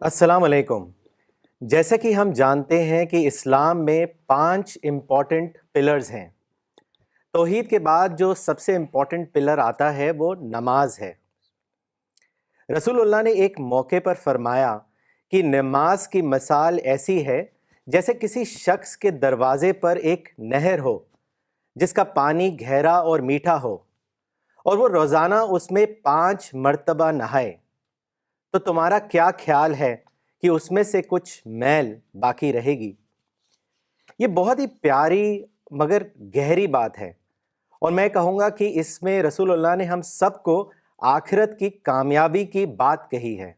السلام علیکم۔ جیسا کہ ہم جانتے ہیں کہ اسلام میں 5 امپورٹنٹ پلرز ہیں۔ توحید کے بعد جو سب سے امپورٹنٹ پلر آتا ہے وہ نماز ہے۔ رسول اللہ نے ایک موقع پر فرمایا کہ نماز کی مثال ایسی ہے جیسے کسی شخص کے دروازے پر ایک نہر ہو جس کا پانی گہرا اور میٹھا ہو، اور وہ روزانہ اس میں 5 مرتبہ نہائے، تو تمہارا کیا خیال ہے کہ اس میں سے کچھ میل باقی رہے گی؟ یہ بہت ہی پیاری مگر گہری بات ہے، اور میں کہوں گا کہ اس میں رسول اللہ نے ہم سب کو آخرت کی کامیابی کی بات کہی ہے۔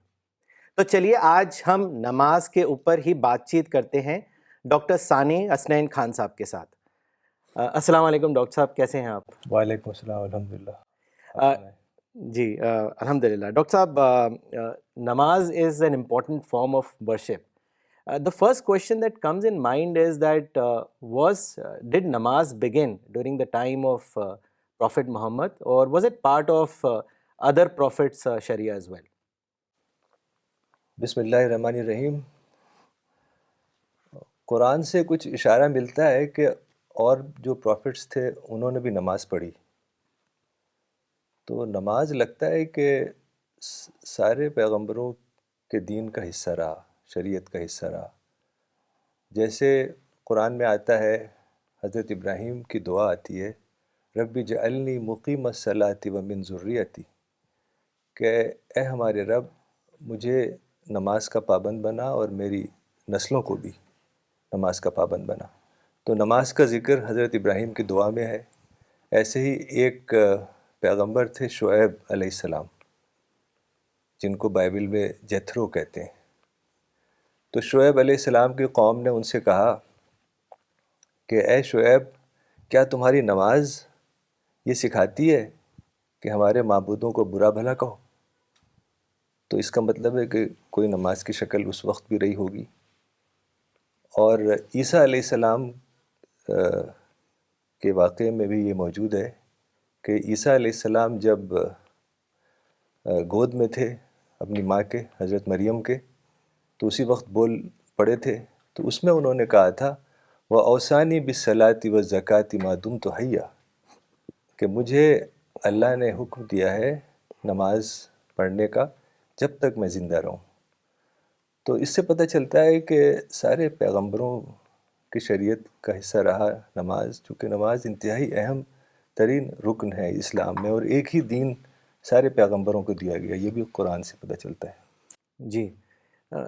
تو چلیے آج ہم نماز کے اوپر ہی بات چیت کرتے ہیں ڈاکٹر ثانی اسنین خان صاحب کے ساتھ۔ السلام علیکم ڈاکٹر صاحب، کیسے ہیں آپ؟ وعلیکم السلام، الحمدللہ۔ آپ آ، سنائیں۔ جی الحمدللہ۔ ڈاکٹر صاحب، نماز is an important form of worship. The first question that comes in mind is that did namaz begin during the time of Prophet Muhammad, or was it part of other prophets' Sharia as well? بسم اللہ الرحمن الرحیم۔ قرآن سے کچھ اشارہ ملتا ہے کہ اور جو پروفٹس تھے انہوں نے بھی نماز پڑھی، تو نماز لگتا ہے کہ سارے پیغمبروں کے دین کا حصہ رہا، شریعت کا حصہ رہا۔ جیسے قرآن میں آتا ہے، حضرت ابراہیم کی دعا آتی ہے، رب اجعلنی مقیم الصلاۃ ومن ذریتی، کہ اے ہمارے رب مجھے نماز کا پابند بنا اور میری نسلوں کو بھی نماز کا پابند بنا۔ تو نماز کا ذکر حضرت ابراہیم کی دعا میں ہے۔ ایسے ہی ایک پیغمبر تھے شعیب علیہ السلام، جن کو بائبل میں جیتھرو کہتے ہیں۔ تو شعیب علیہ السلام کی قوم نے ان سے کہا کہ اے شعیب، کیا تمہاری نماز یہ سکھاتی ہے کہ ہمارے معبودوں کو برا بھلا کہو؟ تو اس کا مطلب ہے کہ کوئی نماز کی شکل اس وقت بھی رہی ہوگی۔ اور عیسیٰ علیہ السلام کے واقعے میں بھی یہ موجود ہے کہ عیسیٰ علیہ السلام جب گود میں تھے اپنی ماں کے، حضرت مریم کے، تو اسی وقت بول پڑے تھے، تو اس میں انہوں نے کہا تھا وَأَوْصَانِي بِالصَّلَاةِ وَالزَّكَاةِ مَا دُمْتُ حَيًّا، کہ مجھے اللہ نے حکم دیا ہے نماز پڑھنے کا جب تک میں زندہ رہوں۔ تو اس سے پتہ چلتا ہے کہ سارے پیغمبروں کی شریعت کا حصہ رہا نماز، چونکہ نماز انتہائی اہم ترین رکن ہے اسلام میں، اور ایک ہی دین سارے پیغمبروں کو دیا گیا، یہ بھی قرآن سے پتہ چلتا ہے۔ جی،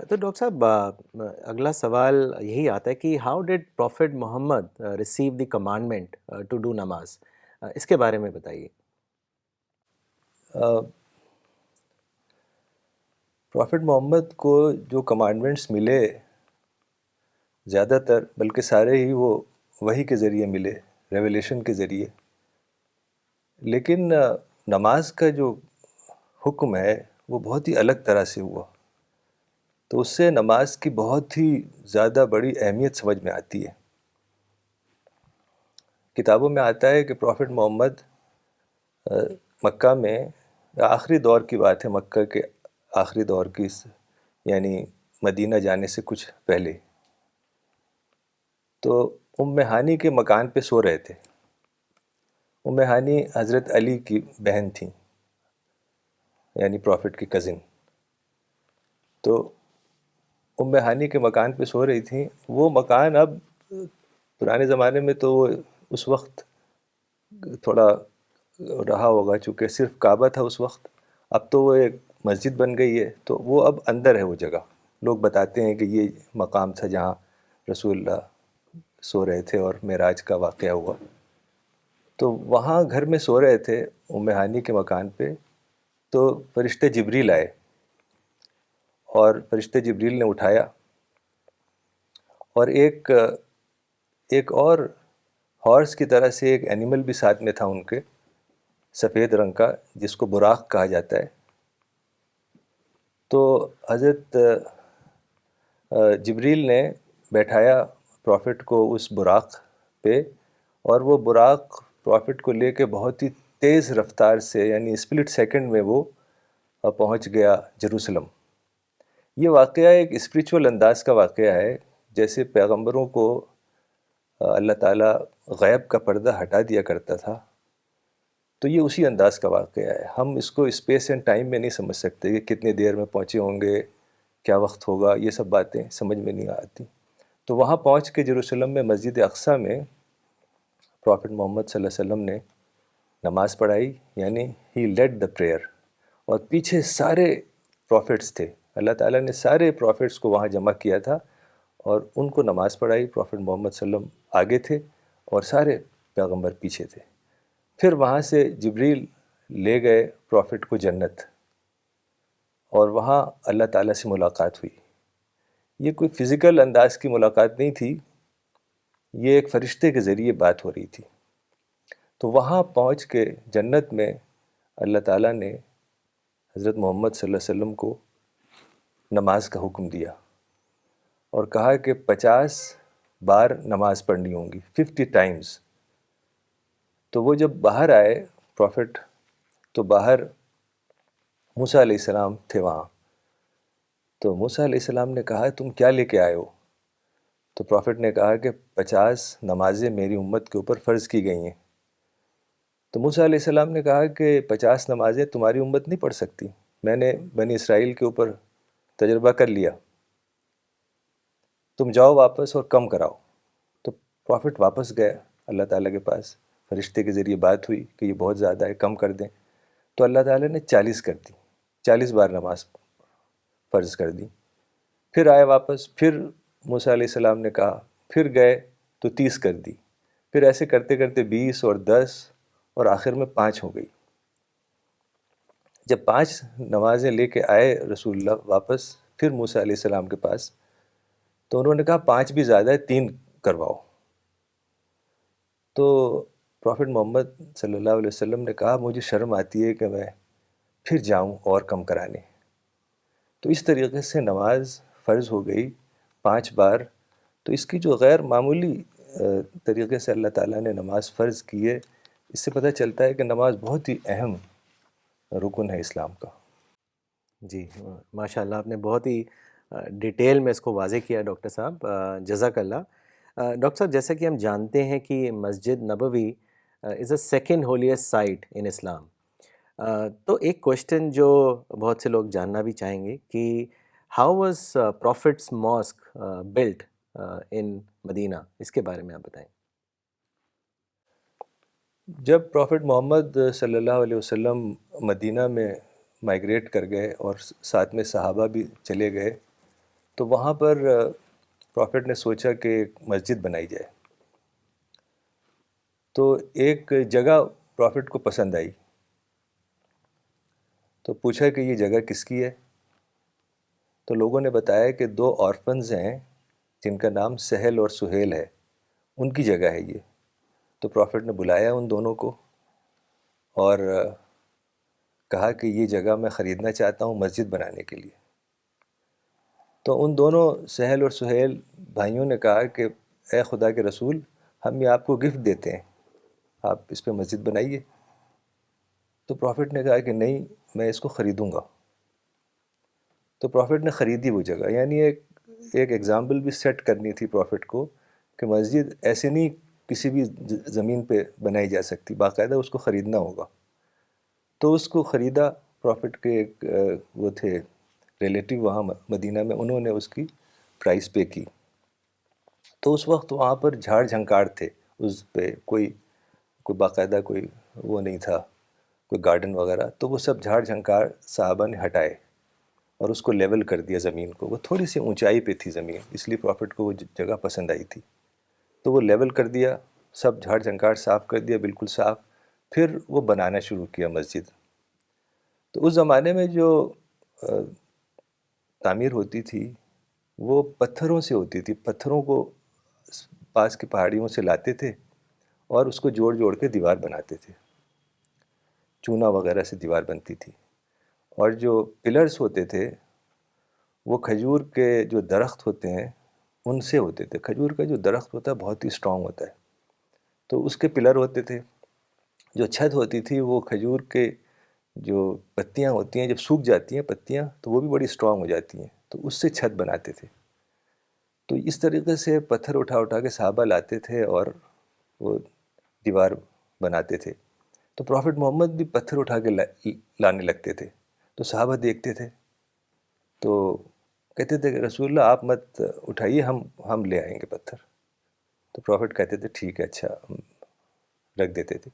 تو ڈاکٹر صاحب اگلا سوال یہی آتا ہے کہ how did prophet Muhammad receive the commandment to do namaz? اس کے بارے میں بتائیے۔ پروفٹ محمد کو جو کمانڈمنٹس ملے زیادہ تر، بلکہ سارے ہی، وہ وحی کے ذریعے ملے، ریویلیشن کے ذریعے۔ لیکن نماز کا جو حکم ہے وہ بہت ہی الگ طرح سے ہوا، تو اس سے نماز کی بہت ہی زیادہ بڑی اہمیت سمجھ میں آتی ہے۔ کتابوں میں آتا ہے کہ پروفٹ محمد مکہ میں، آخری دور کی بات ہے، مکہ کے آخری دور کی، یعنی مدینہ جانے سے کچھ پہلے، تو ام ہانی کے مکان پہ سو رہے تھے۔ ام ہانی حضرت علی کی بہن تھیں، یعنی پروفٹ کی کزن۔ تو ام ہانی کے مکان پہ سو رہی تھیں۔ وہ مکان، اب پرانے زمانے میں تو وہ اس وقت تھوڑا رہا ہوگا، چونکہ صرف کعبہ تھا اس وقت، اب تو وہ ایک مسجد بن گئی ہے، تو وہ اب اندر ہے وہ جگہ۔ لوگ بتاتے ہیں کہ یہ مقام تھا جہاں رسول اللہ سو رہے تھے اور معراج کا واقعہ ہوا۔ تو وہاں گھر میں سو رہے تھے ام ہانی کے مکان پہ، تو فرشتے جبریل آئے، اور فرشتے جبریل نے اٹھایا، اور ایک اور ہارس کی طرح سے ایک اینیمل بھی ساتھ میں تھا ان کے، سفید رنگ کا، جس کو براق کہا جاتا ہے۔ تو حضرت جبریل نے بیٹھایا پروفٹ کو اس براق پہ، اور وہ براق پروفٹ کو لے کے بہت ہی تیز رفتار سے، یعنی اسپلٹ سیکنڈ میں وہ پہنچ گیا جروسلم۔ یہ واقعہ ایک اسپریچول انداز کا واقعہ ہے، جیسے پیغمبروں کو اللہ تعالیٰ غیب کا پردہ ہٹا دیا کرتا تھا، تو یہ اسی انداز کا واقعہ ہے۔ ہم اس کو اسپیس اینڈ ٹائم میں نہیں سمجھ سکتے کہ کتنی دیر میں پہنچے ہوں گے، کیا وقت ہوگا، یہ سب باتیں سمجھ میں نہیں آتی۔ تو وہاں پہنچ کے یروشلم میں مسجد اقصیٰ میں پرافٹ محمد صلی اللہ علیہ وسلم نے نماز پڑھائی، یعنی ہی لیڈ دا پریئر، اور پیچھے سارے پروفٹس تھے، اللہ تعالیٰ نے سارے پروفٹس کو وہاں جمع کیا تھا اور ان کو نماز پڑھائی۔ پرافٹ محمد صلی اللہ علیہ وسلم آگے تھے اور سارے پیغمبر پیچھے تھے۔ پھر وہاں سے جبریل لے گئے پروفٹ کو جنت، اور وہاں اللہ تعالیٰ سے ملاقات ہوئی۔ یہ کوئی فزیکل انداز کی ملاقات نہیں تھی، یہ ایک فرشتے کے ذریعے بات ہو رہی تھی۔ تو وہاں پہنچ کے جنت میں اللہ تعالیٰ نے حضرت محمد صلی اللہ علیہ وسلم کو نماز کا حکم دیا اور کہا کہ 50 بار نماز پڑھنی ہوں گی، 50 ٹائمز۔ تو وہ جب باہر آئے پروفٹ، تو باہر موسیٰ علیہ السلام تھے وہاں۔ تو موسیٰ علیہ السلام نے کہا تم کیا لے کے آئے ہو؟ تو پروفٹ نے کہا کہ 50 نمازیں میری امت کے اوپر فرض کی گئی ہیں۔ تو موسیٰ علیہ السلام نے کہا کہ 50 نمازیں تمہاری امت نہیں پڑھ سکتی، میں نے بنی اسرائیل کے اوپر تجربہ کر لیا، تم جاؤ واپس اور کم کراؤ۔ تو پروفٹ واپس گئے اللہ تعالیٰ کے پاس، فرشتے کے ذریعے بات ہوئی کہ یہ بہت زیادہ ہے، کم کر دیں۔ تو اللہ تعالیٰ نے 40 کر دی، 40 بار نماز فرض کر دی۔ پھر آئے واپس، پھر موسیٰ علیہ السلام نے کہا، پھر گئے تو 30 کر دی، پھر ایسے کرتے کرتے 20 اور 10 اور آخر میں 5 ہو گئی۔ جب 5 نمازیں لے کے آئے رسول اللہ واپس پھر موسیٰ علیہ السلام کے پاس، تو انہوں نے کہا 5 بھی زیادہ ہے، 3 کرواؤ۔ تو پرافٹ محمد صلی اللہ علیہ وسلم نے کہا مجھے شرم آتی ہے کہ میں پھر جاؤں اور کم کرانے۔ تو اس طریقے سے نماز فرض ہو گئی 5 بار۔ تو اس کی جو غیر معمولی طریقے سے اللہ تعالیٰ نے نماز فرض کی ہے، اس سے پتہ چلتا ہے کہ نماز بہت ہی اہم رکن ہے اسلام کا۔ جی ماشاء اللہ، آپ نے بہت ہی ڈیٹیل میں اس کو واضح کیا ڈاکٹر صاحب، جزاک اللہ۔ ڈاکٹر صاحب، جیسا کہ ہم جانتے ہیں کہ مسجد نبوی از اے سیکنڈ ہولیسٹ سائٹ ان اسلام، تو ایک کوشچن جو بہت سے لوگ جاننا بھی چاہیں گے کہ how was prophet's mosque built in Madinah, اس کے بارے میں آپ بتائیں۔ جب پرافٹ محمد صلی اللہ علیہ وسلم مدینہ میں مائیگریٹ کر گئے اور ساتھ میں صحابہ بھی چلے گئے، تو وہاں پر پرافٹ نے سوچا کہ ایک مسجد بنائی جائے۔ تو ایک جگہ پرافٹ کو پسند آئی، تو پوچھا کہ یہ جگہ کس کی ہے؟ تو لوگوں نے بتایا کہ 2 آرفنز ہیں جن کا نام سہل اور سہیل ہے، ان کی جگہ ہے یہ۔ تو پرافٹ نے بلایا ان دونوں کو اور کہا کہ یہ جگہ میں خریدنا چاہتا ہوں مسجد بنانے کے لیے۔ تو ان دونوں سہل اور سہیل بھائیوں نے کہا کہ اے خدا کے رسول، ہم یہ آپ کو گفٹ دیتے ہیں، آپ اس پہ مسجد بنائیے۔ تو پرافٹ نے کہا کہ نہیں، میں اس کو خریدوں گا۔ تو پرافٹ نے خریدی وہ جگہ، یعنی ایک ایگزامپل بھی سیٹ کرنی تھی پرافٹ کو کہ مسجد ایسے نہیں کسی بھی زمین پہ بنائی جا سکتی، باقاعدہ اس کو خریدنا ہوگا۔ تو اس کو خریدا، پرافٹ کے ایک وہ تھے ریلیٹیو وہاں مدینہ میں، انہوں نے اس کی پرائس پے کی۔ تو اس وقت وہاں پر جھاڑ جھنکاڑ تھے، اس پہ کوئی باقاعدہ کوئی وہ نہیں تھا، کوئی گارڈن وغیرہ۔ تو وہ سب جھاڑ جھنکاڑ صحابہ نے ہٹائے اور اس کو لیول کر دیا زمین کو۔ وہ تھوڑی سی اونچائی پہ تھی زمین، اس لیے پرافٹ کو وہ جگہ پسند آئی تھی۔ تو وہ لیول کر دیا، سب جھاڑ جھنکاڑ صاف کر دیا، بالکل صاف۔ پھر وہ بنانا شروع کیا مسجد۔ تو اس زمانے میں جو تعمیر ہوتی تھی وہ پتھروں سے ہوتی تھی، پتھروں کو پاس کی پہاڑیوں سے لاتے تھے اور اس کو جوڑ جوڑ کے دیوار بناتے تھے، چونا وغیرہ سے دیوار بنتی تھی۔ اور جو پلرز ہوتے تھے وہ کھجور کے جو درخت ہوتے ہیں ان سے ہوتے تھے۔ کھجور کا جو درخت ہوتا ہے بہت ہی اسٹرانگ ہوتا ہے، تو اس کے پلر ہوتے تھے۔ جو چھت ہوتی تھی وہ کھجور کے جو پتیاں ہوتی ہیں، جب سوکھ جاتی ہیں پتیاں تو وہ بھی بڑی اسٹرانگ ہو جاتی ہیں، تو اس سے چھت بناتے تھے. تو اس طریقے سے پتھر اٹھا اٹھا کے صحابہ لاتے تھے اور وہ دیوار بناتے تھے. تو پروفٹ محمد بھی پتھر اٹھا کے لانے لگتے تھے. تو صحابہ دیکھتے تھے تو کہتے تھے کہ رسول اللہ آپ مت اٹھائیے، ہم لے آئیں گے پتھر. تو پروفٹ کہتے تھے ٹھیک ہے، اچھا، ہم رکھ دیتے تھے.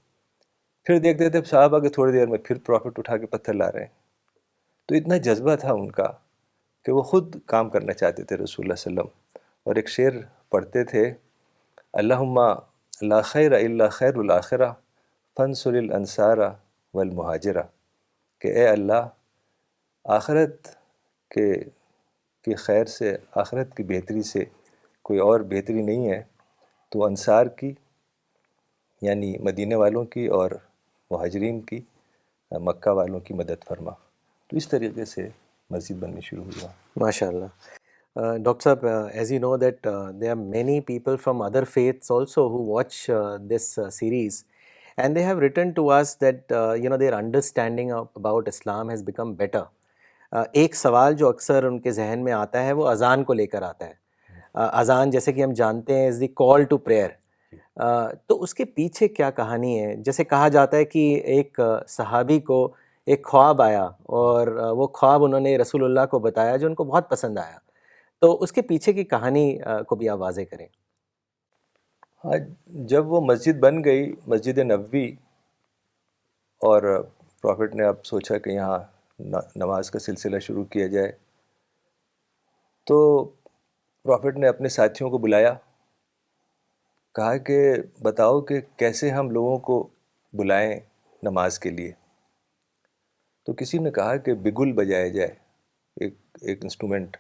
پھر دیکھتے تھے صحابہ کہ تھوڑی دیر میں پھر پروفٹ اٹھا کے پتھر لا رہے ہیں. تو اتنا جذبہ تھا ان کا کہ وہ خود کام کرنا چاہتے تھے رسول اللہ صلی اللہ علیہ وسلم. اور ایک شعر پڑھتے تھے، اللہم لا خیر الا خیر الاخرہ فانصر الانصار والمہاجرہ، کہ اے اللہ آخرت کی خیر سے، آخرت کی بہتری سے کوئی اور بہتری نہیں ہے، تو انصار کی یعنی مدینہ والوں کی اور مہاجرین کی، مکہ والوں کی مدد فرما. تو اس طریقے سے مسجد بننی شروع ہوا. ماشاء اللہ. ڈاکٹر صاحب, as you know that there are many people from other faiths also who watch this series, and they have written to us that their understanding about Islam has become better. ایک سوال جو اکثر ان کے ذہن میں آتا ہے وہ اذان کو لے کر آتا ہے. اذان جیسے کہ ہم جانتے ہیں از دی کال ٹو پریئر. تو اس کے پیچھے کیا کہانی ہے؟ جیسے کہا جاتا ہے کہ ایک صحابی کو ایک خواب آیا اور وہ خواب انہوں نے رسول اللہ کو بتایا جو ان کو بہت پسند آیا. تو اس کے پیچھے کی کہانی کو بھی آپ واضح کریں. ہاں، جب وہ مسجد بن گئی، مسجد نبوی، اور پروفٹ نے اب سوچا کہ یہاں نماز کا سلسلہ شروع کیا جائے، تو پروفٹ نے اپنے ساتھیوں کو بلایا، کہا کہ بتاؤ کہ کیسے ہم لوگوں کو بلائیں نماز کے لیے. تو کسی نے کہا کہ بگل بجایا جائے، ایک انسٹرومنٹ،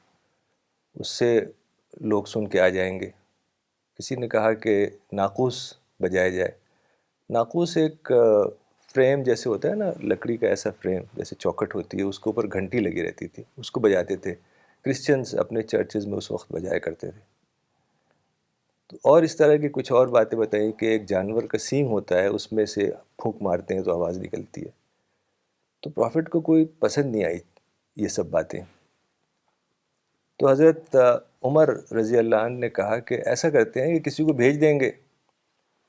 اس سے لوگ سن کے آ جائیں گے. کسی نے کہا کہ ناقوس بجایا جائے. ناقوس ایک فریم جیسے ہوتا ہے نا، لکڑی کا ایسا فریم جیسے چوکھٹ ہوتی ہے، اس کے اوپر گھنٹی لگی رہتی تھی، اس کو بجاتے تھے. کرسچنز اپنے چرچز میں اس وقت بجایا کرتے تھے. اور اس طرح کی کچھ اور باتیں بتائیں کہ ایک جانور کا سینگ ہوتا ہے، اس میں سے پھونک مارتے ہیں تو آواز نکلتی ہے. تو پروفٹ کو کوئی پسند نہیں آئی یہ سب باتیں. تو حضرت عمر رضی اللہ عنہ نے کہا کہ ایسا کرتے ہیں کہ کسی کو بھیج دیں گے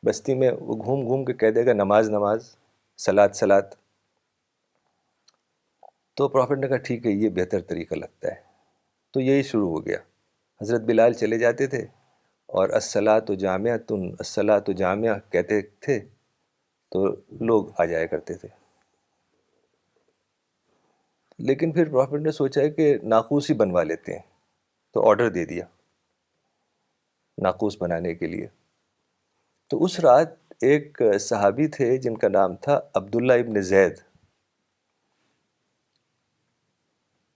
بستی میں، وہ گھوم گھوم کے کہہ دے گا نماز نماز، صلاۃ صلاۃ. تو پروفٹ نے کہا ٹھیک ہے، یہ بہتر طریقہ لگتا ہے. تو یہی شروع ہو گیا. حضرت بلال چلے جاتے تھے اور الصلاۃ جامعۃ الصلاۃ جامعہ کہتے تھے تو لوگ آ جایا کرتے تھے. لیکن پھر پروفٹ نے سوچا کہ ناقوس ہی بنوا لیتے ہیں، تو آرڈر دے دیا ناقوس بنانے کے لیے. تو اس رات ایک صحابی تھے جن کا نام تھا عبداللہ ابن زید.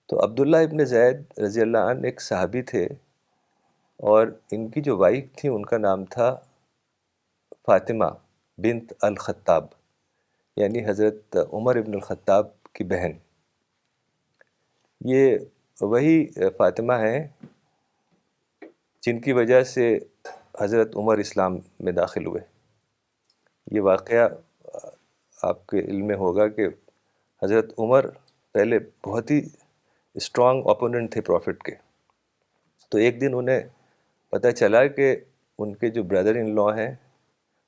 تو عبداللہ ابن زید رضی اللہ عنہ ایک صحابی تھے، اور ان کی جو وائف تھی ان کا نام تھا فاطمہ بنت الخطاب، یعنی حضرت عمر ابن الخطاب کی بہن. یہ وہی فاطمہ ہیں جن کی وجہ سے حضرت عمر اسلام میں داخل ہوئے. یہ واقعہ آپ کے علم میں ہوگا کہ حضرت عمر پہلے بہت ہی اسٹرانگ اپوننٹ تھے پروفٹ کے. تو ایک دن انہیں پتہ چلا کہ ان کے جو بردر ان لا ہیں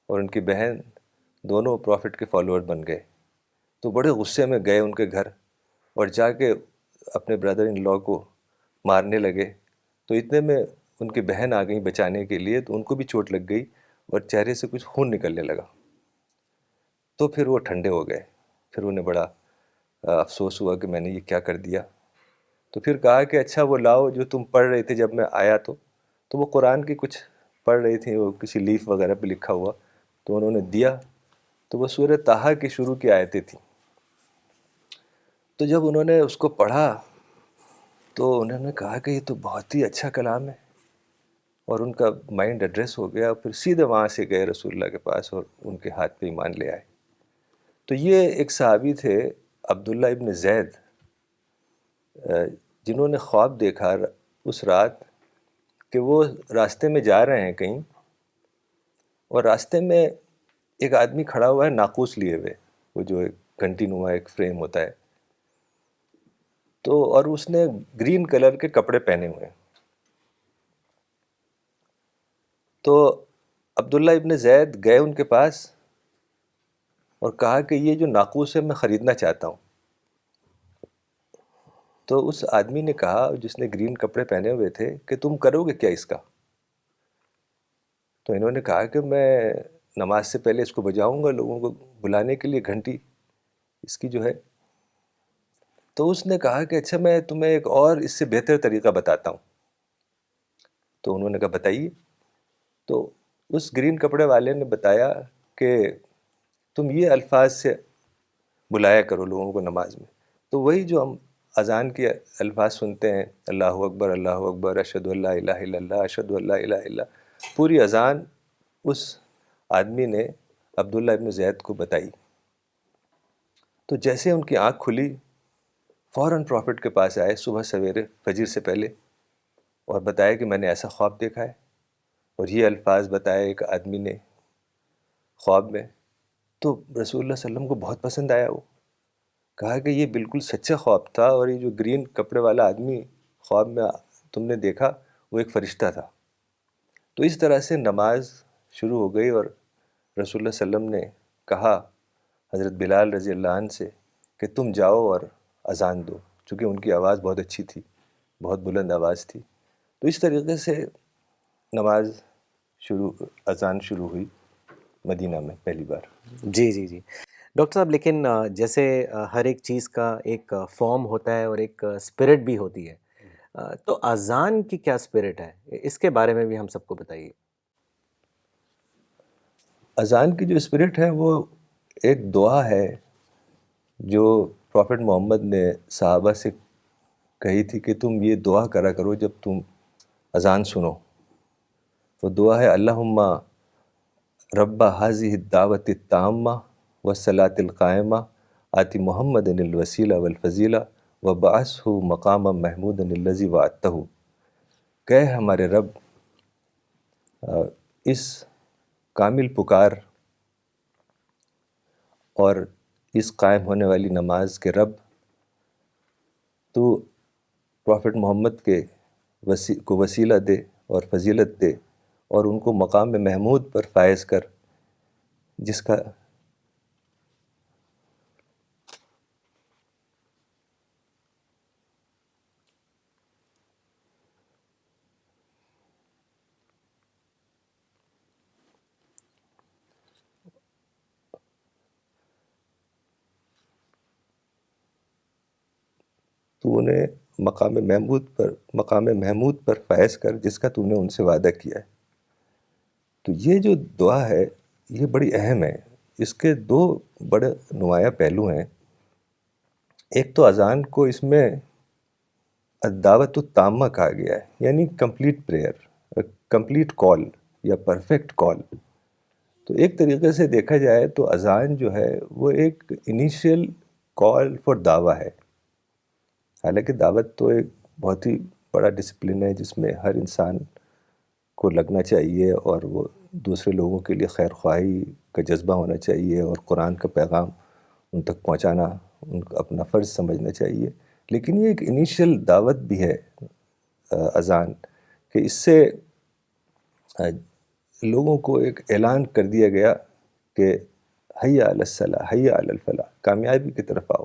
اور ان کی بہن دونوں پروفٹ کے فالوور بن گئے. تو بڑے غصے میں گئے ان کے گھر اور جا کے اپنے بردر ان لا کو مارنے لگے. تو اتنے میں ان کی بہن آ گئی بچانے کے لیے، تو ان کو بھی چوٹ لگ گئی اور چہرے سے کچھ خون نکلنے لگا. تو پھر وہ ٹھنڈے ہو گئے. پھر انہیں بڑا افسوس ہوا کہ میں نے یہ کیا کر دیا. تو پھر کہا کہ اچھا وہ لاؤ جو تم پڑھ رہے تھے جب میں آیا. تو وہ قرآن کی کچھ پڑھ رہی تھیں، وہ کسی لیف وغیرہ پہ لکھا ہوا، تو انہوں نے دیا. تو وہ سورہ طٰہٰ کی شروع کی آیتیں تھیں. تو جب انہوں نے اس کو پڑھا تو انہوں نے کہا کہ یہ تو بہت ہی اچھا کلام ہے، اور ان کا مائنڈ ایڈریس ہو گیا. پھر سیدھے وہاں سے گئے رسول اللہ کے پاس اور ان کے ہاتھ پہ ایمان لے آئے. تو یہ ایک صحابی تھے عبداللہ ابن زید، جنہوں نے خواب دیکھا اس رات کہ وہ راستے میں جا رہے ہیں کہیں، اور راستے میں ایک آدمی کھڑا ہوا ہے ناقوس لیے ہوئے، وہ جو ایک گھنٹی نما ایک فریم ہوتا ہے. تو اور اس نے گرین کلر کے کپڑے پہنے ہوئے ہیں. تو عبداللہ ابن زید گئے ان کے پاس اور کہا کہ یہ جو ناقوس ہے میں خریدنا چاہتا ہوں. تو اس آدمی نے کہا جس نے گرین کپڑے پہنے ہوئے تھے کہ تم کرو گے کیا اس کا؟ تو انہوں نے کہا کہ میں نماز سے پہلے اس کو بجاؤں گا لوگوں کو بلانے کے لیے گھنٹی اس کی جو ہے. تو اس نے کہا کہ اچھا میں تمہیں ایک اور اس سے بہتر طریقہ بتاتا ہوں. تو انہوں نے کہا بتائیے. تو اس گرین کپڑے والے نے بتایا کہ تم یہ الفاظ سے بلایا کرو لوگوں کو نماز میں. تو وہی جو ہم اذان کے الفاظ سنتے ہیں، اللہ اکبر، اشہد ان لا الہ الا اللہ، اشہد ان لا الہ الا اللہ، پوری اذان اس آدمی نے عبداللہ ابن زید کو بتائی. تو جیسے ان کی آنکھ کھلی فوراً پروفٹ کے پاس آئے صبح سویرے فجر سے پہلے اور بتایا کہ میں نے ایسا خواب دیکھا ہے اور یہ الفاظ بتائے ایک آدمی نے خواب میں. تو رسول اللہ صلی اللہ علیہ وسلم کو بہت پسند آیا. وہ کہا کہ یہ بالکل سچا خواب تھا اور یہ جو گرین کپڑے والا آدمی خواب میں تم نے دیکھا وہ ایک فرشتہ تھا. تو اس طرح سے نماز شروع ہو گئی اور رسول اللہ صلی اللہ علیہ وسلم نے کہا حضرت بلال رضی اللہ عنہ سے کہ تم جاؤ اور اذان دو، چونکہ ان کی آواز بہت اچھی تھی، بہت بلند آواز تھی. تو اس طریقے سے نماز اذان شروع ہوئی مدینہ میں پہلی بار. جی جی جی ڈاکٹر صاحب، لیکن جیسے ہر ایک چیز کا ایک فارم ہوتا ہے اور ایک اسپرٹ بھی ہوتی ہے، تو اذان کی کیا اسپرٹ ہے؟ اس کے بارے میں بھی ہم سب کو بتائیے. اذان کی جو اسپرٹ ہے وہ ایک دعا ہے جو پروفٹ محمد نے صحابہ سے کہی تھی کہ تم یہ دعا کرا کرو جب تم اذان سنو. وہ دعا ہے اللہم رب ہذہ الدعوۃ التامہ والصلاۃ القائمہ آتی محمد الوسیلہ والفضیلہ وبعثہ مقاما محمودا الذی وعدتہ. کہ ہمارے رب اس کامل پکار اور اس قائم ہونے والی نماز کے رب، تو پروفٹ محمد کے کو وسیلہ دے اور فضیلت دے اور ان کو مقام محمود پر فائز کر، جس کا تو انہیں مقام محمود پر فائز کر جس کا تو نے ان سے وعدہ کیا ہے. تو یہ جو دعا ہے یہ بڑی اہم ہے. اس کے دو بڑے نمایاں پہلو ہیں. ایک تو اذان کو اس میں الدعوۃ التامہ کہا گیا ہے، یعنی کمپلیٹ پریئر، کمپلیٹ کال یا پرفیکٹ کال. تو ایک طریقے سے دیکھا جائے تو اذان جو ہے وہ ایک انیشیل کال فار دعویٰ ہے. حالانکہ دعوت تو ایک بہت ہی بڑا ڈسپلن ہے جس میں ہر انسان کو لگنا چاہیے اور وہ دوسرے لوگوں کے لیے خیر خواہی کا جذبہ ہونا چاہیے اور قرآن کا پیغام ان تک پہنچانا ان کا اپنا فرض سمجھنا چاہیے. لیکن یہ ایک انیشیل دعوت بھی ہے اذان، کہ اس سے لوگوں کو ایک اعلان کر دیا گیا کہ حی علی الصلاح، حی علی الفلاح، کامیابی کی طرف آؤ،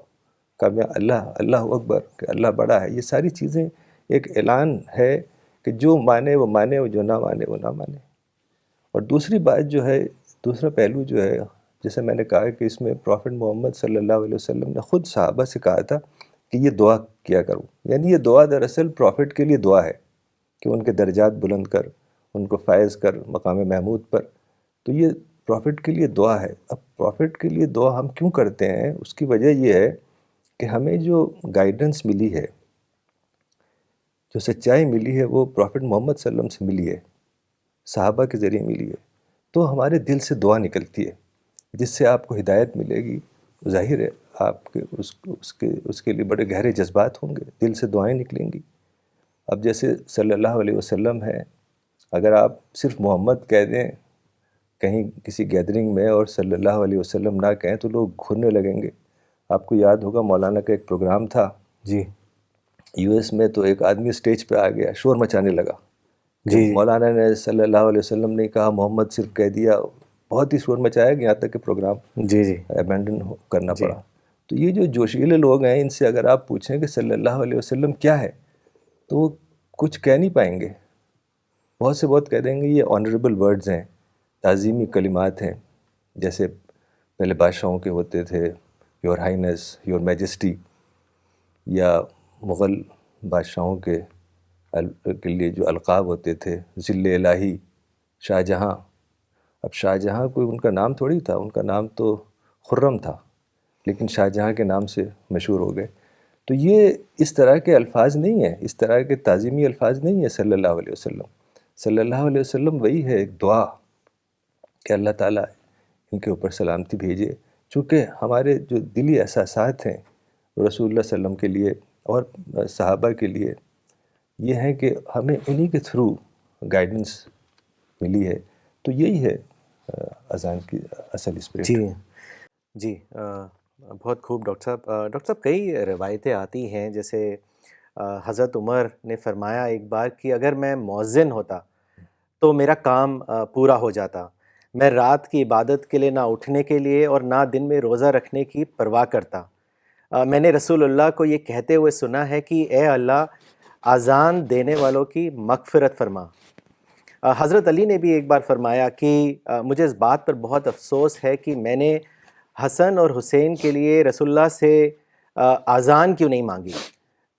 اللہ اکبر، کہ اللہ بڑا ہے. یہ ساری چیزیں ایک اعلان ہے کہ جو مانے وہ مانے اور جو نہ مانے وہ نہ مانے. اور دوسری بات جو ہے، دوسرا پہلو جو ہے، جیسے میں نے کہا کہ اس میں پروفٹ محمد صلی اللہ علیہ وسلم نے خود صحابہ سے کہا تھا کہ یہ دعا کیا کرو. یعنی یہ دعا دراصل پروفٹ کے لیے دعا ہے کہ ان کے درجات بلند کر، ان کو فائز کر مقام محمود پر. تو یہ پروفٹ کے لیے دعا ہے. اب پروفٹ کے لیے دعا ہم کیوں کرتے ہیں؟ اس کی وجہ یہ ہے کہ ہمیں جو گائیڈنس ملی ہے، جو سچائی ملی ہے، وہ پروفٹ محمد صلی اللہ علیہ وسلم سے ملی ہے، صحابہ کے ذریعے ملی ہے. تو ہمارے دل سے دعا نکلتی ہے جس سے آپ کو ہدایت ملے گی. ظاہر ہے آپ کے اس کے لیے بڑے گہرے جذبات ہوں گے، دل سے دعائیں نکلیں گی. اب جیسے صلی اللہ علیہ وسلم ہے، اگر آپ صرف محمد کہہ دیں کہیں کسی گیدرنگ میں اور صلی اللہ علیہ وسلم نہ کہیں تو لوگ گھرنے لگیں گے. آپ کو یاد ہوگا مولانا کا ایک پروگرام تھا جی یو ایس میں تو ایک آدمی اسٹیج پہ آ گیا، شور مچانے لگا کہ جی مولانا نے صلی اللہ علیہ وسلم نے کہا محمد صرف کہہ دیا، بہت ہی شور مچایا کہ یہاں تک کہ پروگرام جی جی ابینڈن کرنا جی پڑا۔ تو یہ جو جوشیلے لوگ ہیں، ان سے اگر آپ پوچھیں کہ صلی اللہ علیہ وسلم کیا ہے تو وہ کچھ کہہ نہیں پائیں گے، بہت سے بہت کہہ دیں گے یہ آنریبل ورڈز ہیں، تعظیمی کلمات ہیں، جیسے پہلے بادشاہوں کے ہوتے تھے، یور ہائنس، یور میجسٹی، یا مغل بادشاہوں کے لیے جو القاب ہوتے تھے، ذل الہی، شاہ جہاں۔ اب شاہ جہاں کوئی ان کا نام تھوڑی تھا، ان کا نام تو خرم تھا، لیکن شاہ جہاں کے نام سے مشہور ہو گئے۔ تو یہ اس طرح کے الفاظ نہیں ہیں، اس طرح کے تعظیمی الفاظ نہیں ہیں صلی اللہ علیہ وسلم۔ صلی اللہ علیہ وسلم وہی ہے ایک دعا کہ اللہ تعالیٰ ان کے اوپر سلامتی بھیجے، چونکہ ہمارے جو دلی احساسات ہیں رسول اللہ صلی اللہ علیہ وسلم کے لیے اور صحابہ کے لیے یہ ہیں کہ ہمیں انہی کے تھرو گائیڈنس ملی ہے۔ تو یہی ہے اذان کی اصل اسپرٹ۔ جی جی بہت خوب ڈاکٹر صاحب۔ ڈاکٹر صاحب کئی روایتیں آتی ہیں، جیسے حضرت عمر نے فرمایا ایک بار کہ اگر میں مؤذن ہوتا تو میرا کام پورا ہو جاتا، میں رات کی عبادت کے لیے نہ اٹھنے کے لیے اور نہ دن میں روزہ رکھنے کی پرواہ کرتا۔ میں نے رسول اللہ کو یہ کہتے ہوئے سنا ہے کہ اے اللہ، اذان دینے والوں کی مغفرت فرما۔ حضرت علی نے بھی ایک بار فرمایا کہ مجھے اس بات پر بہت افسوس ہے کہ میں نے حسن اور حسین کے لیے رسول اللہ سے اذان کیوں نہیں مانگی۔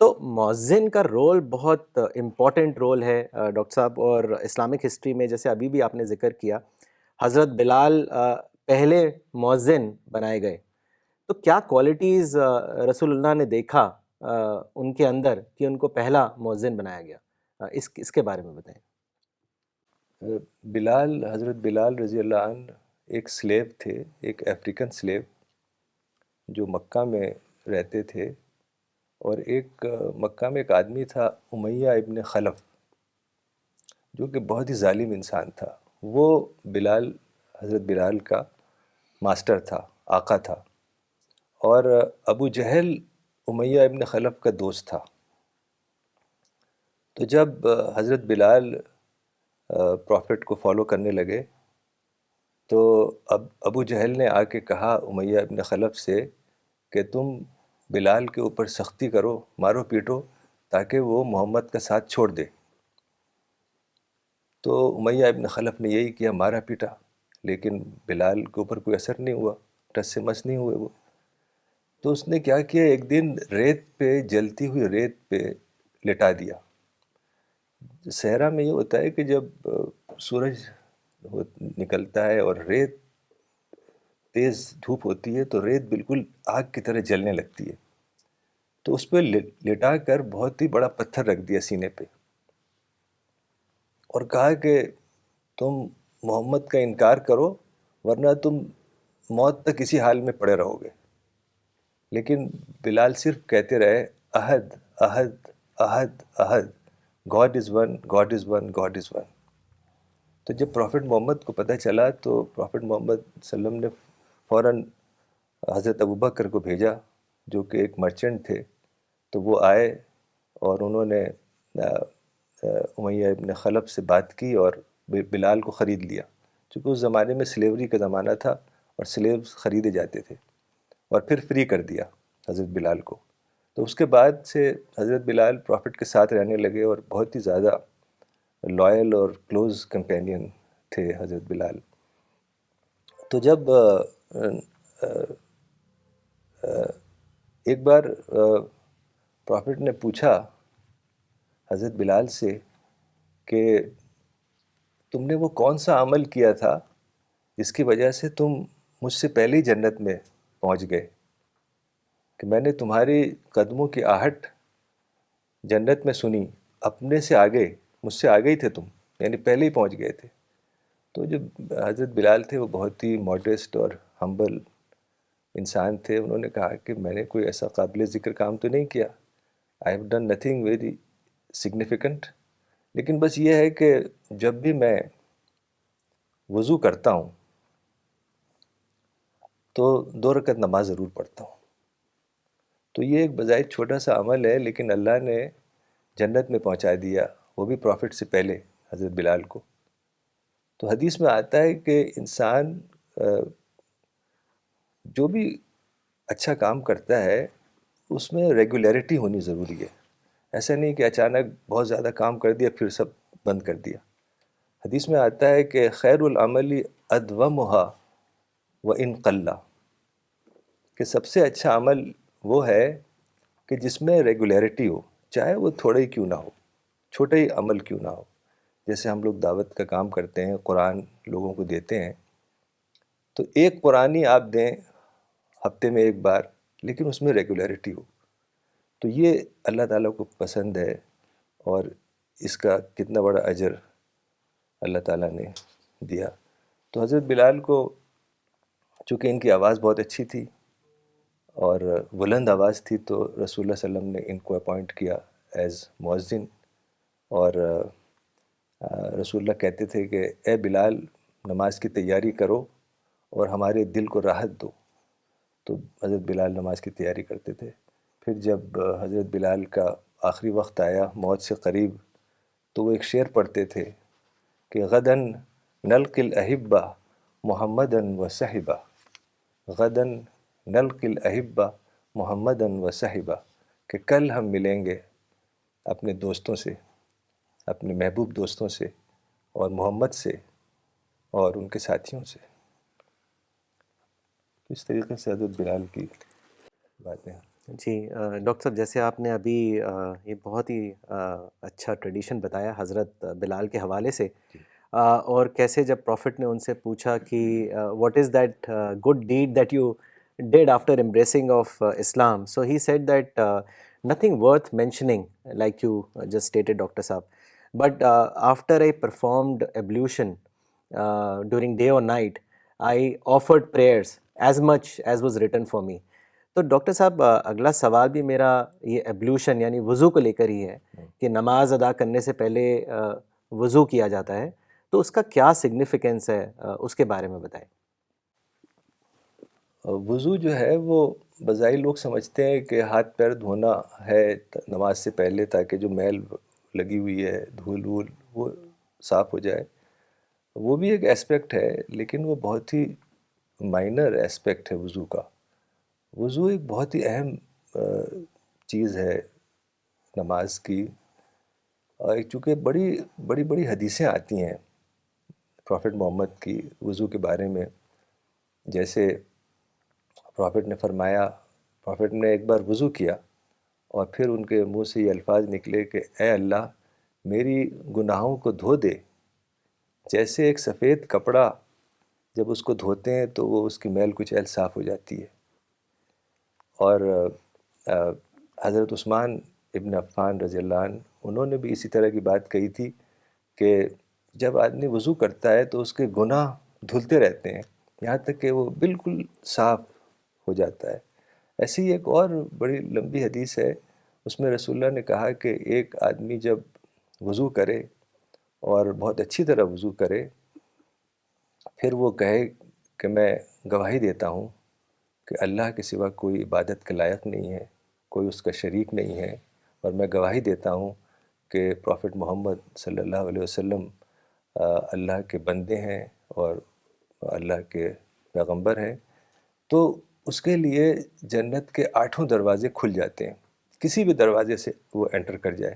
تو مؤذن کا رول بہت امپورٹنٹ رول ہے ڈاکٹر صاحب، اور اسلامک ہسٹری میں جیسے ابھی بھی آپ نے ذکر کیا، حضرت بلال پہلے مؤذن بنائے گئے۔ تو کیا کوالٹیز رسول اللہ نے دیکھا ان کے اندر کہ ان کو پہلا مؤذن بنایا گیا؟ اس کے بارے میں بتائیں۔ بلال، حضرت بلال رضی اللہ عنہ ایک سلیو تھے، ایک افریقن سلیو جو مکہ میں رہتے تھے، اور ایک مکہ میں ایک آدمی تھا امیہ ابن خلف، جو کہ بہت ہی ظالم انسان تھا۔ وہ بلال، حضرت بلال کا ماسٹر تھا، آقا تھا، اور ابو جہل امیہ ابن خلف کا دوست تھا۔ تو جب حضرت بلال پروفٹ کو فالو کرنے لگے تو ابو جہل نے آ کے کہا امیہ ابن خلف سے کہ تم بلال کے اوپر سختی کرو، مارو پیٹو، تاکہ وہ محمد کا ساتھ چھوڑ دے۔ تو امیہ ابن خلف نے یہی کیا، مارا پیٹا، لیکن بلال کے اوپر کوئی اثر نہیں ہوا، ٹس سے مس نہیں ہوئے وہ۔ تو اس نے کیا کیا، ایک دن ریت پہ، جلتی ہوئی ریت پہ لٹا دیا۔ صحرا میں یہ ہوتا ہے کہ جب سورج نکلتا ہے اور ریت تیز دھوپ ہوتی ہے تو ریت بالکل آگ کی طرح جلنے لگتی ہے۔ تو اس پہ لٹا کر بہت ہی بڑا پتھر رکھ دیا سینے پہ، اور کہا کہ تم محمد کا انکار کرو ورنہ تم موت تک اسی حال میں پڑے رہو گے۔ لیکن بلال صرف کہتے رہے، احد احد احد احد، God is one, God is one, God is one. تو جب پروفٹ محمد کو پتہ چلا تو پروفٹ محمد صلی اللہ علیہ وسلم نے فوراً حضرت ابوبکر کو بھیجا، جو کہ ایک مرچنٹ تھے۔ تو وہ آئے اور انہوں نے امیہ ابن خلف سے بات کی اور بلال کو خرید لیا، چونکہ اس زمانے میں سلیوری کا زمانہ تھا اور سلیوز خریدے جاتے تھے، اور پھر فری کر دیا حضرت بلال کو۔ تو اس کے بعد سے حضرت بلال پروفٹ کے ساتھ رہنے لگے اور بہت ہی زیادہ لائل اور کلوز کمپینین تھے حضرت بلال۔ تو جب ایک بار پروفٹ نے پوچھا حضرت بلال سے کہ تم نے وہ کون سا عمل کیا تھا جس کی وجہ سے تم مجھ سے پہلے ہی جنت میں پہنچ گئے، کہ میں نے تمہاری قدموں کی آہٹ جنت میں سنی، اپنے سے آگے، مجھ سے آگے ہی تھے تم، یعنی پہلے ہی پہنچ گئے تھے۔ تو جو حضرت بلال تھے وہ بہت ہی ماڈسٹ اور ہمبل انسان تھے۔ انہوں نے کہا کہ میں نے کوئی ایسا قابل ذکر کام تو نہیں کیا، I have done nothing very significant, لیکن بس یہ ہے کہ جب بھی میں وضو کرتا ہوں تو 2 رکعت نماز ضرور پڑھتا ہوں۔ تو یہ ایک بظاہر چھوٹا سا عمل ہے، لیکن اللہ نے جنت میں پہنچا دیا، وہ بھی پروفٹ سے پہلے حضرت بلال کو۔ تو حدیث میں آتا ہے کہ انسان جو بھی اچھا کام کرتا ہے اس میں ریگولیرٹی ہونی ضروری ہے۔ ایسا نہیں کہ اچانک بہت زیادہ کام کر دیا پھر سب بند کر دیا۔ حدیث میں آتا ہے کہ خیر العمل ادومھا وان قل، کہ سب سے اچھا عمل وہ ہے کہ جس میں ریگولیرٹی ہو، چاہے وہ تھوڑا ہی کیوں نہ ہو، چھوٹا ہی عمل کیوں نہ ہو۔ جیسے ہم لوگ دعوت کا کام کرتے ہیں، قرآن لوگوں کو دیتے ہیں، تو ایک قرآن ہی آپ دیں ہفتے میں ایک بار، لیکن اس میں ریگولیرٹی ہو، تو یہ اللہ تعالیٰ کو پسند ہے، اور اس کا کتنا بڑا اجر اللہ تعالیٰ نے دیا۔ تو حضرت بلال کو چونکہ ان کی آواز بہت اچھی تھی اور بلند آواز تھی، تو رسول اللہ صلی اللہ علیہ وسلم نے ان کو اپوائنٹ کیا ایز مؤذن، اور رسول اللہ کہتے تھے کہ اے بلال، نماز کی تیاری کرو اور ہمارے دل کو راحت دو۔ تو حضرت بلال نماز کی تیاری کرتے تھے۔ پھر جب حضرت بلال کا آخری وقت آیا، موت سے قریب، تو وہ ایک شعر پڑھتے تھے کہ غداً نلقی الاحبہ محمدًا وصحبہ، غداً نلقی الاحبہ محمدًا وصحبہ، کہ کل ہم ملیں گے اپنے دوستوں سے، اپنے محبوب دوستوں سے، اور محمد سے اور ان کے ساتھیوں سے۔ اس طریقے سے حضرت بلال کی باتیں ہیں۔ جی ڈاکٹر صاحب، جیسے آپ نے ابھی یہ بہت ہی اچھا ٹریڈیشن بتایا حضرت بلال کے حوالے سے، اور کیسے جب پروفٹ نے ان سے پوچھا کہ what is that good deed that you did after embracing of Islam, so he said that nothing worth mentioning, like you just stated, Dr. Saab, but after I performed ablution during day or night, I offered prayers as much as was written for me. تو doctor صاحب اگلا سوال بھی میرا یہ ایبلیوشن یعنی وضو کو لے کر ہی ہے کہ نماز ادا کرنے سے پہلے وضو کیا جاتا ہے، تو اس کا کیا سگنیفیکنس ہے، اس کے بارے میں بتائیں۔ وضو جو ہے وہ بظاہر لوگ سمجھتے ہیں کہ ہاتھ پیر دھونا ہے نماز سے پہلے، تاکہ جو میل لگی ہوئی ہے، دھول وول، وہ صاف ہو جائے۔ وہ بھی ایک اسپیکٹ ہے، لیکن وہ بہت ہی مائنر اسپیکٹ ہے وضو کا۔ وضو ایک بہت ہی اہم چیز ہے نماز کی، اور چونکہ بڑی حدیثیں آتی ہیں پروفٹ محمد کی وضو کے بارے میں۔ جیسے پروفٹ نے فرمایا، پروفٹ نے ایک بار وضو کیا اور پھر ان کے منہ سے یہ الفاظ نکلے کہ اے اللہ، میری گناہوں کو دھو دے، جیسے ایک سفید کپڑا جب اس کو دھوتے ہیں تو وہ اس کی میل کچیل صاف ہو جاتی ہے۔ اور حضرت عثمان ابن عفان رضی اللہ عنہ، انہوں نے بھی اسی طرح کی بات کہی تھی کہ جب آدمی وضو کرتا ہے تو اس کے گناہ دھلتے رہتے ہیں یہاں تک کہ وہ بالکل صاف ہو جاتا ہے۔ ایسی ہی ایک اور بڑی لمبی حدیث ہے، اس میں رسول اللہ نے کہا کہ ایک آدمی جب وضو کرے اور بہت اچھی طرح وضو کرے، پھر وہ کہے کہ میں گواہی دیتا ہوں کہ اللہ کے سوا کوئی عبادت کے لائق نہیں ہے، کوئی اس کا شریک نہیں ہے، اور میں گواہی دیتا ہوں کہ پروفٹ محمد صلی اللہ علیہ وسلم اللہ کے بندے ہیں اور اللہ کے پیغمبر ہیں، تو اس کے لیے جنت کے 8 دروازے کھل جاتے ہیں، کسی بھی دروازے سے وہ انٹر کر جائے۔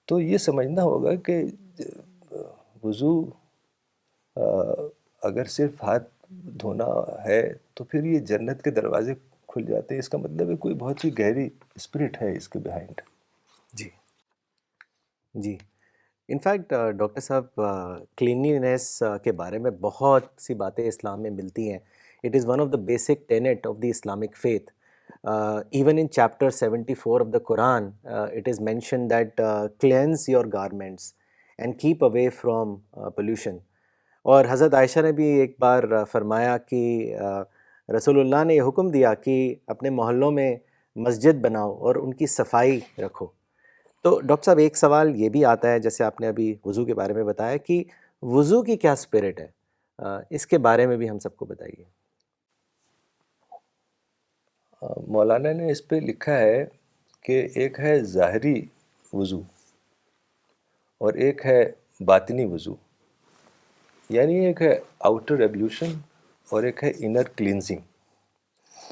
تو یہ سمجھنا ہوگا کہ وضو اگر صرف ہاتھ دھونا ہے تو پھر یہ جنت کے دروازے کھل جاتے ہیں، اس کا مطلب ہے کوئی بہت ہی گہری اسپرٹ ہے اس کے بیہائنڈ۔ جی جی، انفیکٹ ڈاکٹر صاحب کلینلینس کے بارے میں بہت سی باتیں اسلام میں ملتی ہیں۔ It is one of the basic tenet of the Islamic faith. Even in chapter 74 of the Quran, it is mentioned that cleanse your garments and keep away from pollution. اور حضرت عائشہ نے بھی ایک بار فرمایا کہ رسول اللہ نے یہ حکم دیا کہ اپنے محلوں میں مسجد بناؤ اور ان کی صفائی رکھو۔ تو ڈاکٹر صاحب ایک سوال یہ بھی آتا ہے، جیسے آپ نے ابھی وضو کے بارے میں بتایا، کہ وضو کی کیا اسپرٹ ہے، اس کے بارے میں بھی ہم سب کو بتائیے۔ مولانا نے اس پہ لکھا ہے کہ ایک ہے ظاہری وضو اور ایک ہے باطنی وضو، یعنی ایک ہے آؤٹر ایبلیوشن اور ایک ہے انر کلینزنگ.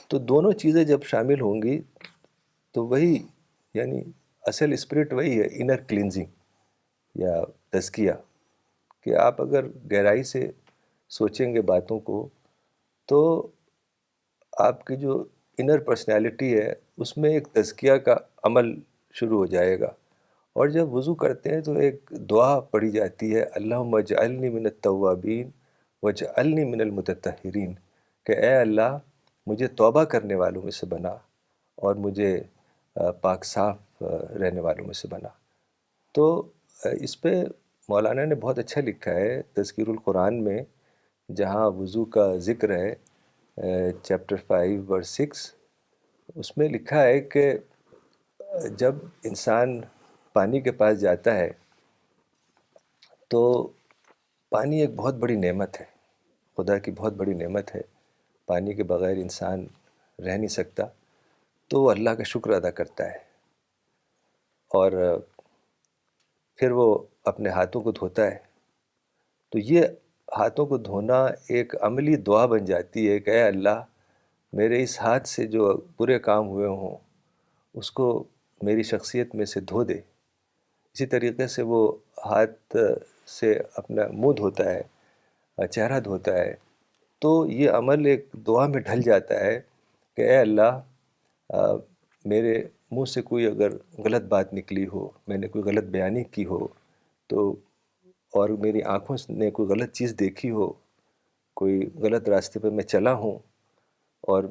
تو دونوں چیزیں جب شامل ہوں گی تو وہی، یعنی اصل اسپرٹ وہی ہے، انر کلینزنگ یا تزکیہ. کہ آپ اگر گہرائی سے سوچیں گے باتوں کو تو آپ کی جو انر پرسنالٹی ہے اس میں ایک تزکیہ کا عمل شروع ہو جائے گا. اور جب وضو کرتے ہیں تو ایک دعا پڑھی جاتی ہے، اللہم اجعلنی من التوابین واجعلنی من المتطہرین، کہ اے اللہ مجھے توبہ کرنے والوں میں سے بنا اور مجھے پاک صاف رہنے والوں میں سے بنا. تو اس پہ مولانا نے بہت اچھا لکھا ہے تذکیر القرآن میں، جہاں وضو کا ذکر ہے چیپٹر 5 ورس 6. اس میں لکھا ہے کہ جب انسان پانی کے پاس جاتا ہے تو پانی ایک بہت بڑی نعمت ہے، خدا کی بہت بڑی نعمت ہے. پانی کے بغیر انسان رہ نہیں سکتا، تو وہ اللہ کا شکر ادا کرتا ہے اور پھر وہ اپنے ہاتھوں کو دھوتا ہے. تو یہ ہاتھوں کو دھونا ایک عملی دعا بن جاتی ہے کہ اے اللہ میرے اس ہاتھ سے جو برے کام ہوئے ہوں اس کو میری شخصیت میں سے دھو دے. اسی طریقے سے وہ ہاتھ سے اپنا منہ دھوتا ہے، چہرہ دھوتا ہے، تو یہ عمل ایک دعا میں ڈھل جاتا ہے کہ اے اللہ میرے منہ سے کوئی اگر غلط بات نکلی ہو، میں نے کوئی غلط بیانی کی ہو تو، اور میری آنکھوں نے کوئی غلط چیز دیکھی ہو، کوئی غلط راستے پہ میں چلا ہوں، اور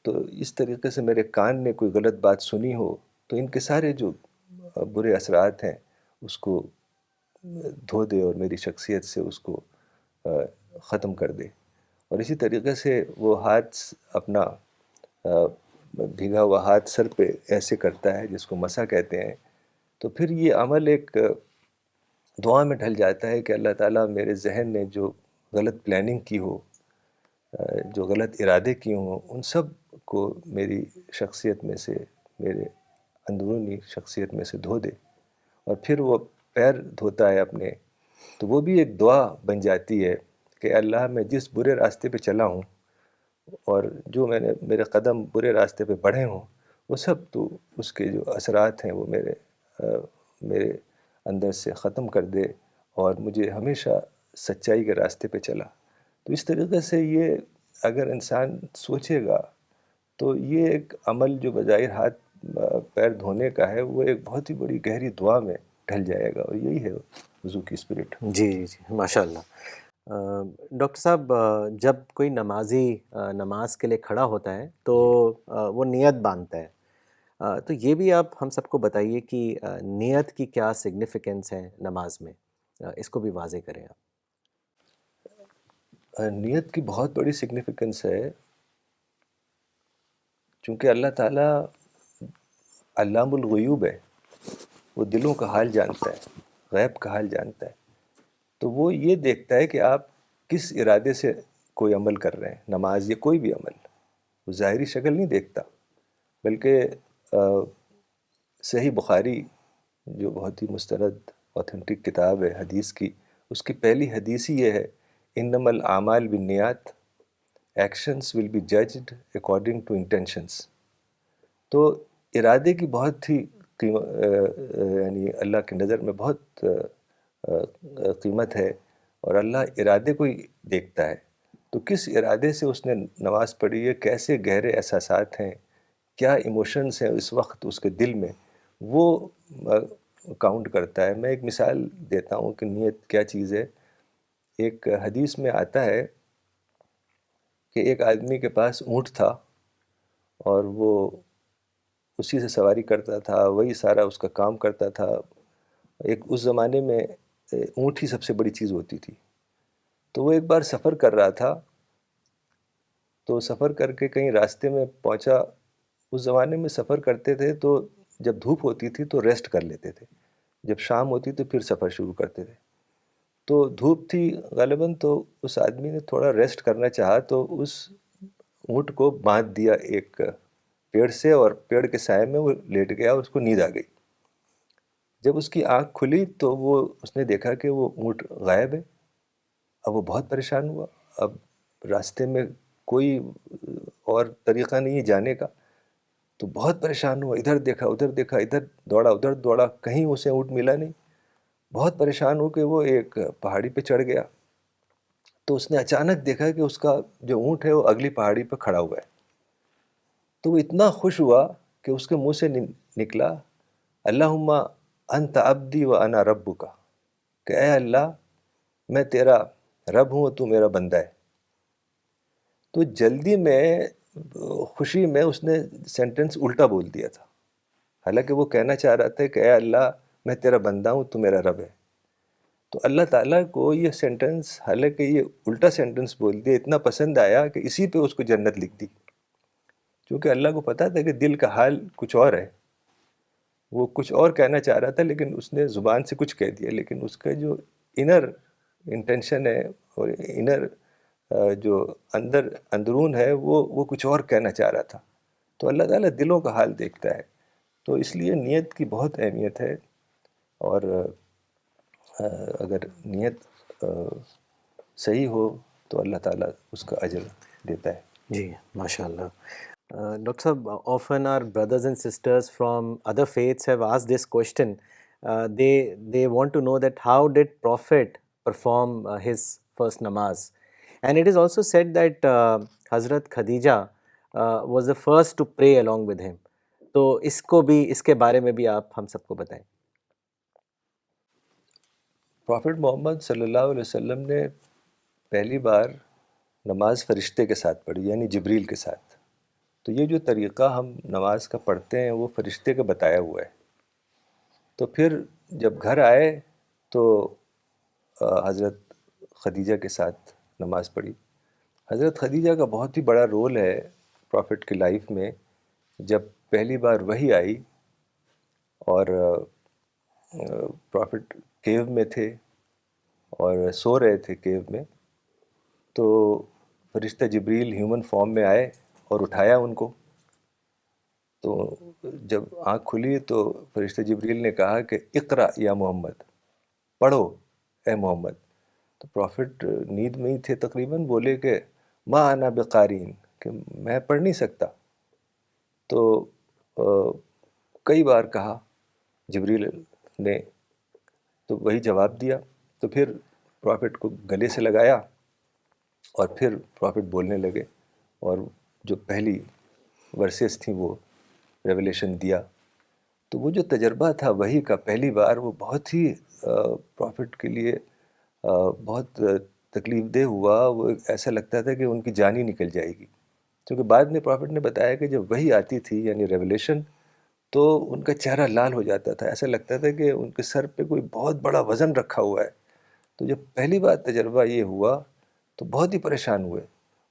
تو اس طریقے سے میرے کان نے کوئی غلط بات سنی ہو، تو ان کے سارے جو برے اثرات ہیں اس کو دھو دے اور میری شخصیت سے اس کو ختم کر دے. اور اسی طریقے سے وہ ہاتھ اپنا بھیگا ہوا ہاتھ سر پہ ایسے کرتا ہے جس کو مسح کہتے ہیں. تو پھر یہ عمل ایک دعا میں ڈھل جاتا ہے کہ اللہ تعالیٰ میرے ذہن نے جو غلط پلاننگ کی ہو، جو غلط ارادے کیے ہوں، ان سب کو میری شخصیت میں سے، میرے اندرونی شخصیت میں سے دھو دے. اور پھر وہ پیر دھوتا ہے اپنے، تو وہ بھی ایک دعا بن جاتی ہے کہ اللہ میں جس برے راستے پہ چلا ہوں اور جو میں نے میرے قدم برے راستے پہ بڑھے ہوں وہ سب تو اس کے جو اثرات ہیں وہ میرے اندر سے ختم کر دے اور مجھے ہمیشہ سچائی کے راستے پہ چلا. تو اس طریقے سے یہ اگر انسان سوچے گا تو یہ ایک عمل جو بظاہر ہاتھ پیر دھونے کا ہے وہ ایک بہت ہی بڑی گہری دعا میں ڈھل جائے گا، اور یہی ہے وضو کی اسپرٹ. جی جی ماشاء اللہ. ڈاکٹر صاحب جب کوئی نمازی نماز کے لیے کھڑا ہوتا ہے تو وہ نیت باندھتا ہے، تو یہ بھی آپ ہم سب کو بتائیے کہ نیت کی کیا سگنیفیکنس ہے نماز میں، اس کو بھی واضح کریں آپ. نیت کی بہت بڑی سگنیفیکنس ہے، چونکہ اللہ تعالیٰ علام الغیوب ہے، وہ دلوں کا حال جانتا ہے، غیب کا حال جانتا ہے. تو وہ یہ دیکھتا ہے کہ آپ کس ارادے سے کوئی عمل کر رہے ہیں، نماز یا کوئی بھی عمل. وہ ظاہری شکل نہیں دیکھتا، بلکہ صحیح بخاری جو بہت ہی مستند اوتھینٹک کتاب ہے حدیث کی، اس کی پہلی حدیث ہی یہ ہے، انما الاعمال بالنیات، actions will be judged according to intentions. تو ارادے کی بہت ہی یعنی اللہ کی نظر میں بہت قیمت ہے، اور اللہ ارادے کو ہی دیکھتا ہے. تو کس ارادے سے اس نے نماز پڑھی ہے، کیسے گہرے احساسات ہیں، کیا ایموشنز ہیں اس وقت اس کے دل میں، وہ کاؤنٹ کرتا ہے. میں ایک مثال دیتا ہوں کہ نیت کیا چیز ہے. ایک حدیث میں آتا ہے کہ ایک آدمی کے پاس اونٹ تھا اور وہ اسی سے سواری کرتا تھا، وہی سارا اس کا کام کرتا تھا. اس زمانے میں اونٹ ہی سب سے بڑی چیز ہوتی تھی. تو وہ ایک بار سفر کر رہا تھا، تو سفر کر کے کہیں راستے میں پہنچا. اس زمانے میں سفر کرتے تھے تو جب دھوپ ہوتی تھی تو ریسٹ کر لیتے تھے، جب شام ہوتی تو پھر سفر شروع کرتے تھے. تو دھوپ تھی غالباً، تو اس آدمی نے تھوڑا ریسٹ کرنا چاہا، تو اس اونٹ کو باندھ دیا ایک پیڑ سے، اور پیڑ کے سائے میں وہ لیٹ گیا اور اس کو نیند آ گئی۔ جب اس کی آنکھ کھلی تو اس نے دیکھا کہ وہ اونٹ غائب ہے۔ اب وہ بہت پریشان ہوا، اب راستے میں کوئی اور طریقہ نہیں ہے جانے کا، تو بہت پریشان ہوا، ادھر دیکھا ادھر دیکھا، ادھر دوڑا، کہیں اسے اونٹ ملا نہیں۔ بہت پریشان ہو کہ وہ ایک پہاڑی پہ چڑھ گیا، تو اس نے اچانک دیکھا کہ اس کا جو اونٹ ہے وہ اگلی پہاڑی پہ کھڑا ہوا ہے۔ تو وہ اتنا خوش ہوا کہ اس کے منہ سے نکلا اللہم انت عبدی و انا ربک، کہ اے اللہ میں تیرا رب ہوں اور تو میرا بندہ ہے۔ تو جلدی میں خوشی میں اس نے سینٹنس الٹا بول دیا تھا، حالانکہ وہ کہنا چاہ رہا تھا کہ اے اللہ میں تیرا بندہ ہوں تو میرا رب ہے۔ تو اللہ تعالیٰ کو یہ سینٹنس، حالانکہ یہ الٹا سینٹنس بول دیا، اتنا پسند آیا کہ اسی پہ اس کو جنت لکھ دی، کیونکہ اللہ کو پتا تھا کہ دل کا حال کچھ اور ہے، وہ کچھ اور کہنا چاہ رہا تھا لیکن اس نے زبان سے کچھ کہہ دیا، لیکن اس کا جو انر انٹینشن ہے اور انر جو اندرون ہے وہ کچھ اور کہنا چاہ رہا تھا۔ تو اللہ تعالیٰ دلوں کا حال دیکھتا ہے، تو اس لیے نیت کی بہت اہمیت ہے، اور اگر نیت صحیح ہو تو اللہ تعالیٰ اس کا اجر دیتا ہے۔ جی ماشاء اللہ. Dr. Sahab, often our brothers and sisters from other faiths have asked this question. They want to know that how did Prophet perform his first namaz? And it is also said that Hazrat Khadija was the first to pray along with him. تو اس کے بارے میں بھی آپ ہم سب کو بتائیں. Profit محمد صلی اللہ علیہ وسلم نے پہلی بار نماز فرشتے کے ساتھ پڑھی، یعنی جبریل کے ساتھ. تو یہ جو طریقہ ہم نماز کا پڑھتے ہیں وہ فرشتے کا بتایا ہوا ہے. تو پھر جب گھر آئے تو حضرت خدیجہ کے ساتھ نماز پڑھی. حضرت خدیجہ کا بہت ہی بڑا رول ہے پروفٹ کی لائف میں. جب پہلی بار وحی آئی اور پروفٹ کیو میں تھے اور سو رہے تھے کیو میں، تو فرشتہ جبریل ہیومن فارم میں آئے اور اٹھایا ان کو. تو جب آنکھ کھلی تو فرشتہ جبریل نے کہا کہ اقرا یا محمد، پڑھو اے محمد. تو پروفٹ نیند میں ہی تھے تقریباً، بولے کہ ما انا بقارئ، کہ میں پڑھ نہیں سکتا. تو کئی بار کہا جبریل نے، تو وہی جواب دیا. تو پھر پروفٹ کو گلے سے لگایا اور پھر پروفٹ بولنے لگے، اور جو پہلی ورسز تھیں وہ ریولیشن دیا. تو وہ جو تجربہ تھا وحی کا پہلی بار، وہ بہت ہی پروفٹ کے لیے بہت تکلیف دہ ہوا. وہ ایسا لگتا تھا کہ ان کی جان ہی نکل جائے گی، کیونکہ بعد میں پروفٹ نے بتایا کہ جب وحی آتی تھی یعنی ریولیشن، تو ان کا چہرہ لال ہو جاتا تھا، ایسا لگتا تھا کہ ان کے سر پہ کوئی بہت بڑا وزن رکھا ہوا ہے. تو جب پہلی بار تجربہ یہ ہوا تو بہت ہی پریشان ہوئے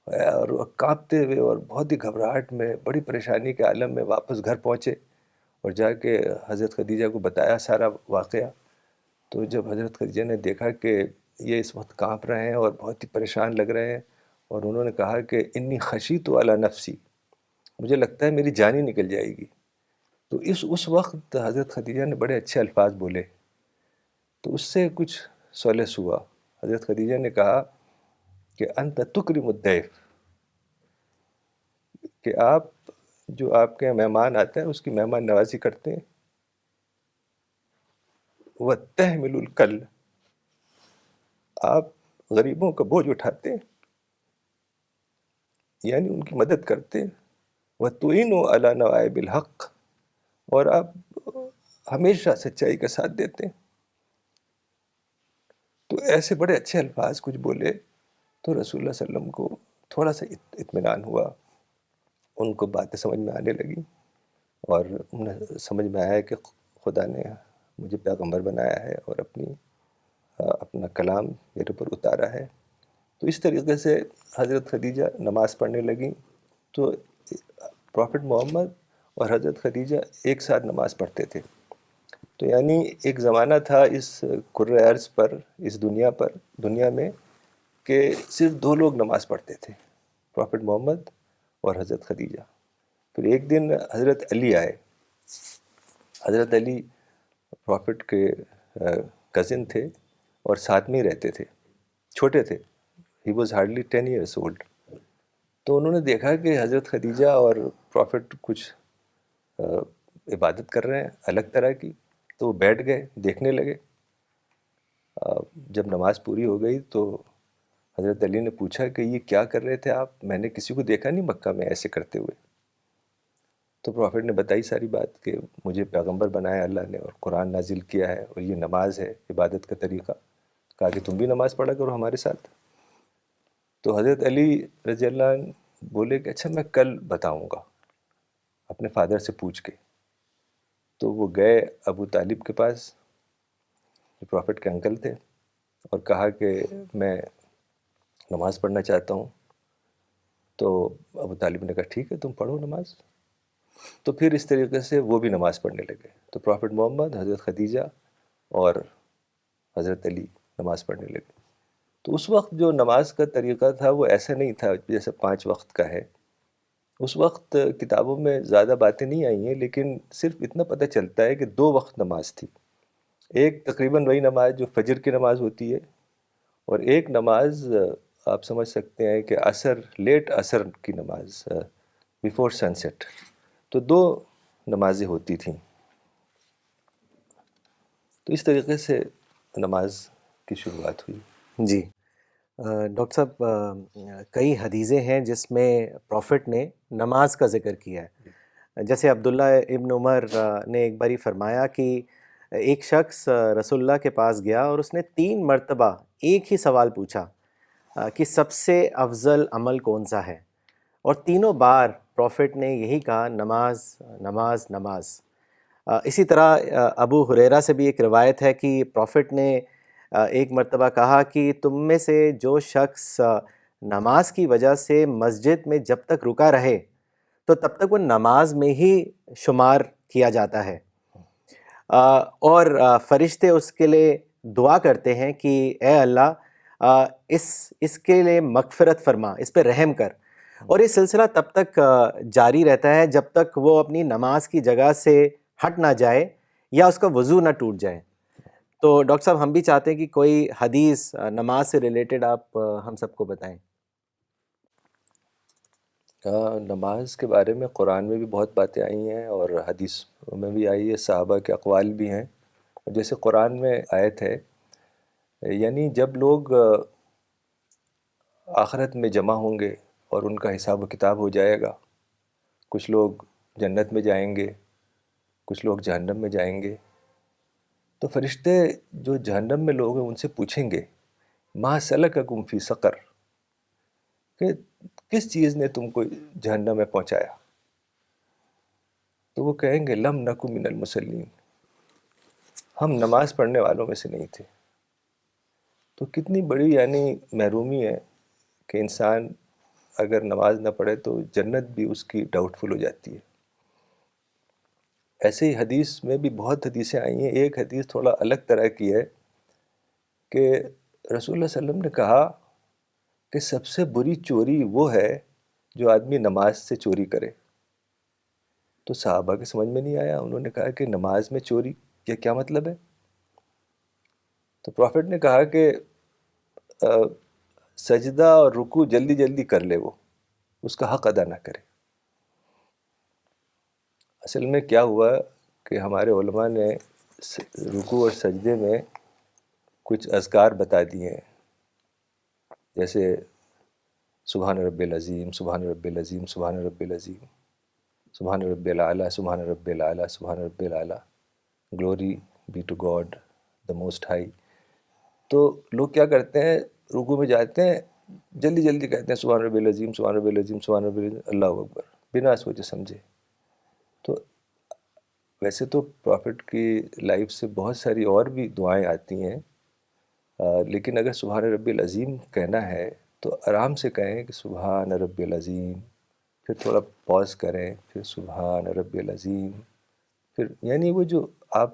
اور کانپتے ہوئے اور بہت ہی گھبراہٹ میں، بڑی پریشانی کے عالم میں واپس گھر پہنچے اور جا کے حضرت خدیجہ کو بتایا سارا واقعہ. تو جب حضرت خدیجہ نے دیکھا کہ یہ اس وقت کانپ رہے ہیں اور بہت ہی پریشان لگ رہے ہیں، اور انہوں نے کہا کہ انی خشیت علی نفسی، مجھے لگتا ہے میری جان ہی نکل جائے گی. تو اس وقت حضرت خدیجہ نے بڑے اچھے الفاظ بولے، تو اس سے کچھ سولس ہوا. حضرت خدیجہ نے کہا کہ انت تکرم الضیف، کہ آپ جو آپ کے مہمان آتے ہیں اس کی مہمان نوازی کرتے ہیں. وتحمل الکل، آپ غریبوں کا بوجھ اٹھاتے ہیں، یعنی ان کی مدد کرتے ہیں. وتعین علی نوائب الحق، اور آپ ہمیشہ سچائی کا ساتھ دیتے ہیں. تو ایسے بڑے اچھے الفاظ کچھ بولے تو رسول اللہ صلی اللہ علیہ وسلم کو تھوڑا سا اطمینان ہوا. ان کو باتیں سمجھ میں آنے لگی اور انہیں سمجھ میں آیا کہ خدا نے مجھے پیغمبر بنایا ہے اور اپنا کلام میرے اوپر اتارا ہے. تو اس طریقے سے حضرت خدیجہ نماز پڑھنے لگیں. تو پروفٹ محمد اور حضرت خدیجہ ایک ساتھ نماز پڑھتے تھے. تو یعنی ایک زمانہ تھا اس کرۂ ارض پر، اس دنیا میں، کہ صرف دو لوگ نماز پڑھتے تھے، پروفٹ محمد اور حضرت خدیجہ. پھر ایک دن حضرت علی آئے. حضرت علی پروفٹ کے کزن تھے اور ساتھ میں ہی رہتے تھے, چھوٹے تھے. He was hardly 10 years old. تو انہوں نے دیکھا کہ حضرت خدیجہ اور پروفٹ کچھ عبادت کر رہے ہیں الگ طرح کی, تو وہ بیٹھ گئے دیکھنے لگے. جب نماز پوری ہو گئی تو حضرت علی نے پوچھا کہ یہ کیا کر رہے تھے آپ؟ میں نے کسی کو دیکھا نہیں مکہ میں ایسے کرتے ہوئے. تو پروفٹ نے بتائی ساری بات کہ مجھے پیغمبر بنایا اللہ نے اور قرآن نازل کیا ہے اور یہ نماز ہے عبادت کا طریقہ. کہا کہ تم بھی نماز پڑھا کرو ہمارے ساتھ. تو حضرت علی رضی اللہ عنہ بولے کہ اچھا میں کل بتاؤں گا اپنے فادر سے پوچھ کے. تو وہ گئے ابو طالب کے پاس جو پروفٹ کے انکل تھے اور کہا کہ میں نماز پڑھنا چاہتا ہوں. تو ابو طالب نے کہا ٹھیک ہے تم پڑھو نماز. تو پھر اس طریقے سے وہ بھی نماز پڑھنے لگے. تو پروفٹ محمد, حضرت خدیجہ اور حضرت علی نماز پڑھنے لگے. تو اس وقت جو نماز کا طریقہ تھا وہ ایسا نہیں تھا جیسے 5 وقت کا ہے. اس وقت کتابوں میں زیادہ باتیں نہیں آئی ہیں, لیکن صرف اتنا پتہ چلتا ہے کہ 2 وقت نماز تھی. ایک تقریباً وہی نماز جو فجر کی نماز ہوتی ہے, اور ایک نماز آپ سمجھ سکتے ہیں کہ عصر, لیٹ عصر کی نماز, بیفور سن سیٹ. تو 2 نمازیں ہوتی تھیں. تو اس طریقے سے نماز کی شروعات ہوئی. جی ڈاکٹر صاحب, کئی حدیثیں ہیں جس میں پروفٹ نے نماز کا ذکر کیا ہے. جیسے عبداللہ ابن عمر نے ایک باری فرمایا کہ ایک شخص رسول اللہ کے پاس گیا اور اس نے 3 مرتبہ ایک ہی سوال پوچھا کہ سب سے افضل عمل کون سا ہے, اور تینوں بار پروفٹ نے یہی کہا نماز نماز نماز. اسی طرح ابو ہریرہ سے بھی ایک روایت ہے کہ پروفٹ نے ایک مرتبہ کہا کہ تم میں سے جو شخص نماز کی وجہ سے مسجد میں جب تک رکا رہے تو تب تک وہ نماز میں ہی شمار کیا جاتا ہے, اور فرشتے اس کے لیے دعا کرتے ہیں کہ اے اللہ اس کے لیے مغفرت فرما, اس پہ رحم کر. اور یہ سلسلہ تب تک جاری رہتا ہے جب تک وہ اپنی نماز کی جگہ سے ہٹ نہ جائے یا اس کا وضو نہ ٹوٹ جائے. تو ڈاکٹر صاحب ہم بھی چاہتے ہیں کہ کوئی حدیث نماز سے ریلیٹڈ آپ ہم سب کو بتائیں. نماز کے بارے میں قرآن میں بھی بہت باتیں آئی ہیں اور حدیث میں بھی آئی ہے, صحابہ کے اقوال بھی ہیں. جیسے قرآن میں آیت ہے, یعنی جب لوگ آخرت میں جمع ہوں گے اور ان کا حساب و کتاب ہو جائے گا, کچھ لوگ جنت میں جائیں گے, کچھ لوگ جہنم میں جائیں گے. تو فرشتے جو جہنم میں لوگ ہیں ان سے پوچھیں گے ما سلککم فی سقر, کہ کس چیز نے تم کو جہنم میں پہنچایا؟ تو وہ کہیں گے لم نکو من المصلین, ہم نماز پڑھنے والوں میں سے نہیں تھے. تو کتنی بڑی یعنی محرومی ہے کہ انسان اگر نماز نہ پڑھے تو جنت بھی اس کی ڈاؤٹ فل ہو جاتی ہے. ایسے ہی حدیث میں بھی بہت حدیثیں آئی ہیں. ایک حدیث تھوڑا الگ طرح کی ہے کہ رسول اللہ صلی اللہ علیہ وسلم نے کہا کہ سب سے بری چوری وہ ہے جو آدمی نماز سے چوری کرے. تو صحابہ کے سمجھ میں نہیں آیا, انہوں نے کہا کہ نماز میں چوری یہ کیا مطلب ہے؟ تو پروفٹ نے کہا کہ سجدہ اور رکوع جلدی جلدی کر لے, وہ اس کا حق ادا نہ کرے. اصل میں کیا ہوا کہ ہمارے علماء نے رکوع اور سجدے میں کچھ اذکار بتا دیے ہیں, جیسے سبحان رب العظیم, سبحان رب العظیم, سبحان رب العظیم, سبحان رب العلیٰ, سبحان رب العلیٰ, سبحان رب العلیٰ, glory be to God the most high. تو لوگ کیا کرتے ہیں, رکوع میں جاتے ہیں جلدی جلدی کہتے ہیں سبحان رب العظیم, سبحان رب العظیم, سبحان رب العظیم, اللہ اکبر, بنا سوچے سمجھے. تو ویسے تو پروفٹ کی لائف سے بہت ساری اور بھی دعائیں آتی ہیں, لیکن اگر سبحان رب العظیم کہنا ہے تو آرام سے کہیں کہ سبحان رب العظیم, پھر تھوڑا پاز کریں, پھر سبحان رب العظیم, پھر یعنی وہ جو آپ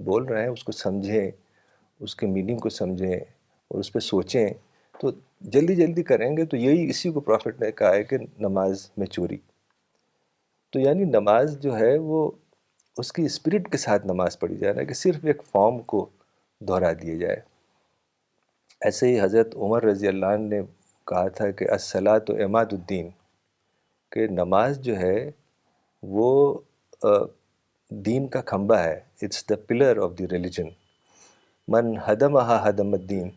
بول رہے ہیں اس کو سمجھیں, اس کے میننگ کو سمجھیں اور اس پہ سوچیں. تو جلدی جلدی کریں گے تو یہی اسی کو پروفٹ نے کہا ہے کہ نماز میں چوری. تو یعنی نماز جو ہے وہ اس کی اسپرٹ کے ساتھ نماز پڑھی جائے نا کہ صرف ایک فارم کو دہرا دیا جائے. ایسے ہی حضرت عمر رضی اللہ عنہ نے کہا تھا کہ الصلاۃ عماد الدین، کہ نماز جو ہے وہ دین کا کھمبا ہے. It's the pillar of the religion. من ہدمہا ہدم الدین،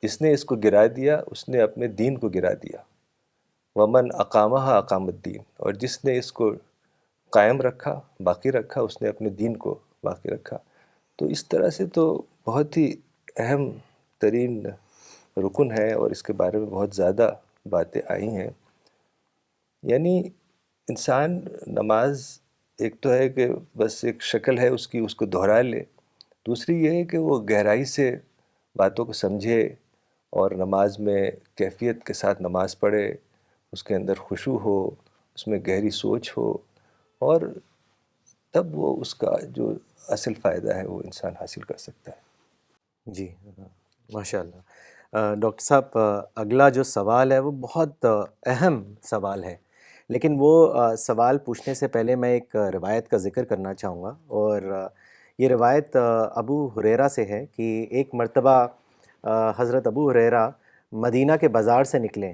جس نے اس کو گرا دیا اس نے اپنے دین کو گرا دیا. ومن اقامہا اقام الدین، اور جس نے اس کو قائم رکھا، باقی رکھا، اس نے اپنے دین کو باقی رکھا. تو اس طرح سے تو بہت ہی اہم ترین رکن ہے اور اس کے بارے میں بہت زیادہ باتیں آئی ہیں. یعنی انسان نماز ایک تو ہے کہ بس ایک شکل ہے اس کی، اس کو دہرا لے. دوسری یہ ہے کہ وہ گہرائی سے باتوں کو سمجھے اور نماز میں کیفیت کے ساتھ نماز پڑھے، اس کے اندر خشوع ہو، اس میں گہری سوچ ہو، اور تب وہ اس کا جو اصل فائدہ ہے وہ انسان حاصل کر سکتا ہے. جی ماشاء اللہ. ڈاکٹر صاحب، اگلا جو سوال ہے وہ بہت اہم سوال ہے، لیکن وہ سوال پوچھنے سے پہلے میں ایک روایت کا ذکر کرنا چاہوں گا. اور یہ روایت ابو ہریرہ سے ہے کہ ایک مرتبہ حضرت ابو ہریرہ مدینہ کے بازار سے نکلے،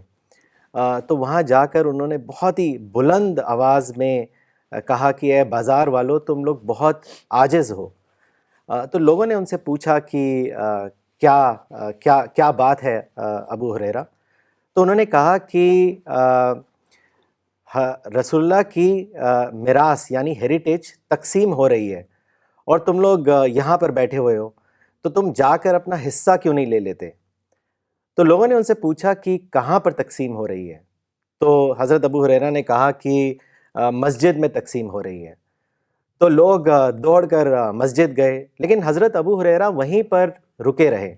تو وہاں جا کر انہوں نے بہت ہی بلند آواز میں کہا کہ اے بازار والو، تم لوگ بہت عاجز ہو. تو لوگوں نے ان سے پوچھا کہ کیا بات ہے ابو ہریرہ. تو انہوں نے کہا کہ رسول اللہ کی میراث یعنی ہیریٹیج تقسیم ہو رہی ہے اور تم لوگ یہاں پر بیٹھے ہوئے ہو، تو تم جا کر اپنا حصہ کیوں نہیں لے لیتے؟ تو لوگوں نے ان سے پوچھا کہ کہاں پر تقسیم ہو رہی ہے؟ تو حضرت ابو ہریرہ نے کہا کہ مسجد میں تقسیم ہو رہی ہے. تو لوگ دوڑ کر مسجد گئے، لیکن حضرت ابو ہریرہ وہیں پر رکے رہے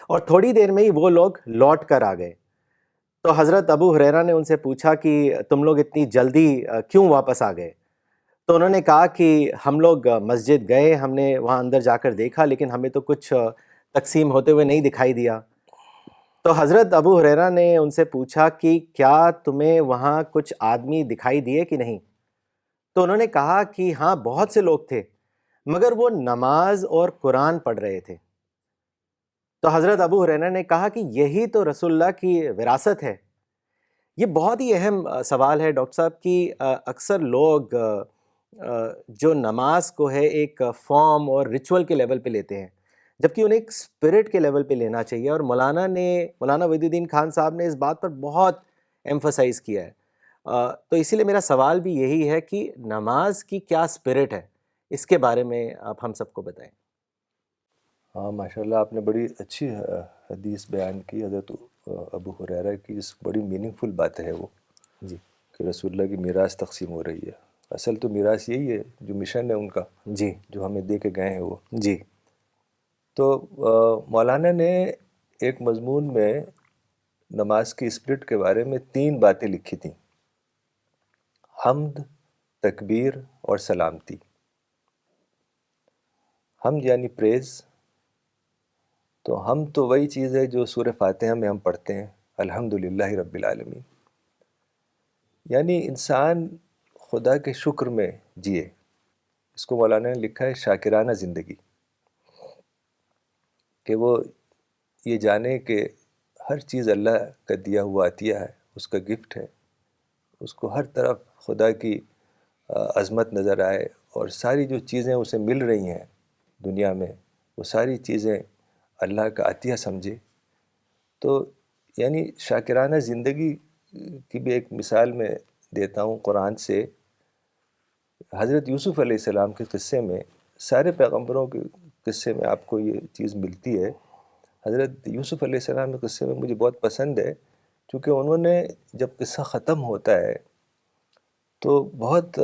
اور تھوڑی دیر میں ہی وہ لوگ لوٹ کر آ گئے. تو حضرت ابو ہریرہ نے ان سے پوچھا کہ تم لوگ اتنی جلدی کیوں واپس آ گئے؟ تو انہوں نے کہا کہ ہم لوگ مسجد گئے، ہم نے وہاں اندر جا کر دیکھا، لیکن ہمیں تو کچھ تقسیم ہوتے ہوئے نہیں دکھائی دیا. تو حضرت ابو ہریرہ نے ان سے پوچھا کہ کیا تمہیں وہاں کچھ آدمی دکھائی دیے کہ نہیں؟ تو انہوں نے کہا کہ ہاں، بہت سے لوگ تھے، مگر وہ نماز اور قرآن پڑھ رہے تھے. تو حضرت ابو ہریرہ نے کہا کہ یہی تو رسول اللہ کی وراثت ہے. یہ بہت ہی اہم سوال ہے ڈاکٹر صاحب کہ اکثر لوگ جو نماز کو ہے ایک فارم اور ریچول کے لیول پہ لیتے ہیں، جبکہ انہیں ایک اسپرٹ کے لیول پہ لینا چاہیے. اور مولانا وحید الدین خان صاحب نے اس بات پر بہت ایمفسائز کیا ہے. تو اسی لیے میرا سوال بھی یہی ہے کہ نماز کی کیا اسپرٹ ہے، اس کے بارے میں آپ ہم سب کو بتائیں. ہاں ماشاء اللہ، آپ نے بڑی اچھی حدیث بیان کی حضرت ابو ہریرہ کی. اس بڑی میننگ فل بات ہے وہ جی کہ رسول اللہ کی میراث تقسیم ہو رہی ہے. اصل تو میراث یہی ہے، جو مشن ہے ان کا، جی جو ہمیں دے کے گئے ہیں وہ. جی تو مولانا نے ایک مضمون میں نماز کی اسپرٹ کے بارے میں 3 باتیں لکھی تھیں: حمد، تکبیر اور سلامتی. حمد یعنی پریز. تو ہم تو وہی چیز ہے جو سورہ فاتحہ میں ہم پڑھتے ہیں، الحمدللہ رب العالمین. یعنی انسان خدا کے شکر میں جیے. اس کو مولانا نے لکھا ہے شاکرانہ زندگی، کہ وہ یہ جانے کہ ہر چیز اللہ کا دیا ہوا عطیہ ہے، اس کا گفٹ ہے. اس کو ہر طرف خدا کی عظمت نظر آئے اور ساری جو چیزیں اسے مل رہی ہیں دنیا میں، وہ ساری چیزیں اللہ کا عطیہ سمجھے. تو یعنی شاکرانہ زندگی کی بھی ایک مثال میں دیتا ہوں قرآن سے. حضرت یوسف علیہ السلام کے قصے میں، سارے پیغمبروں کے قصے میں آپ کو یہ چیز ملتی ہے. حضرت یوسف علیہ السلام کے قصے میں مجھے بہت پسند ہے، کیونکہ انہوں نے جب قصہ ختم ہوتا ہے تو بہت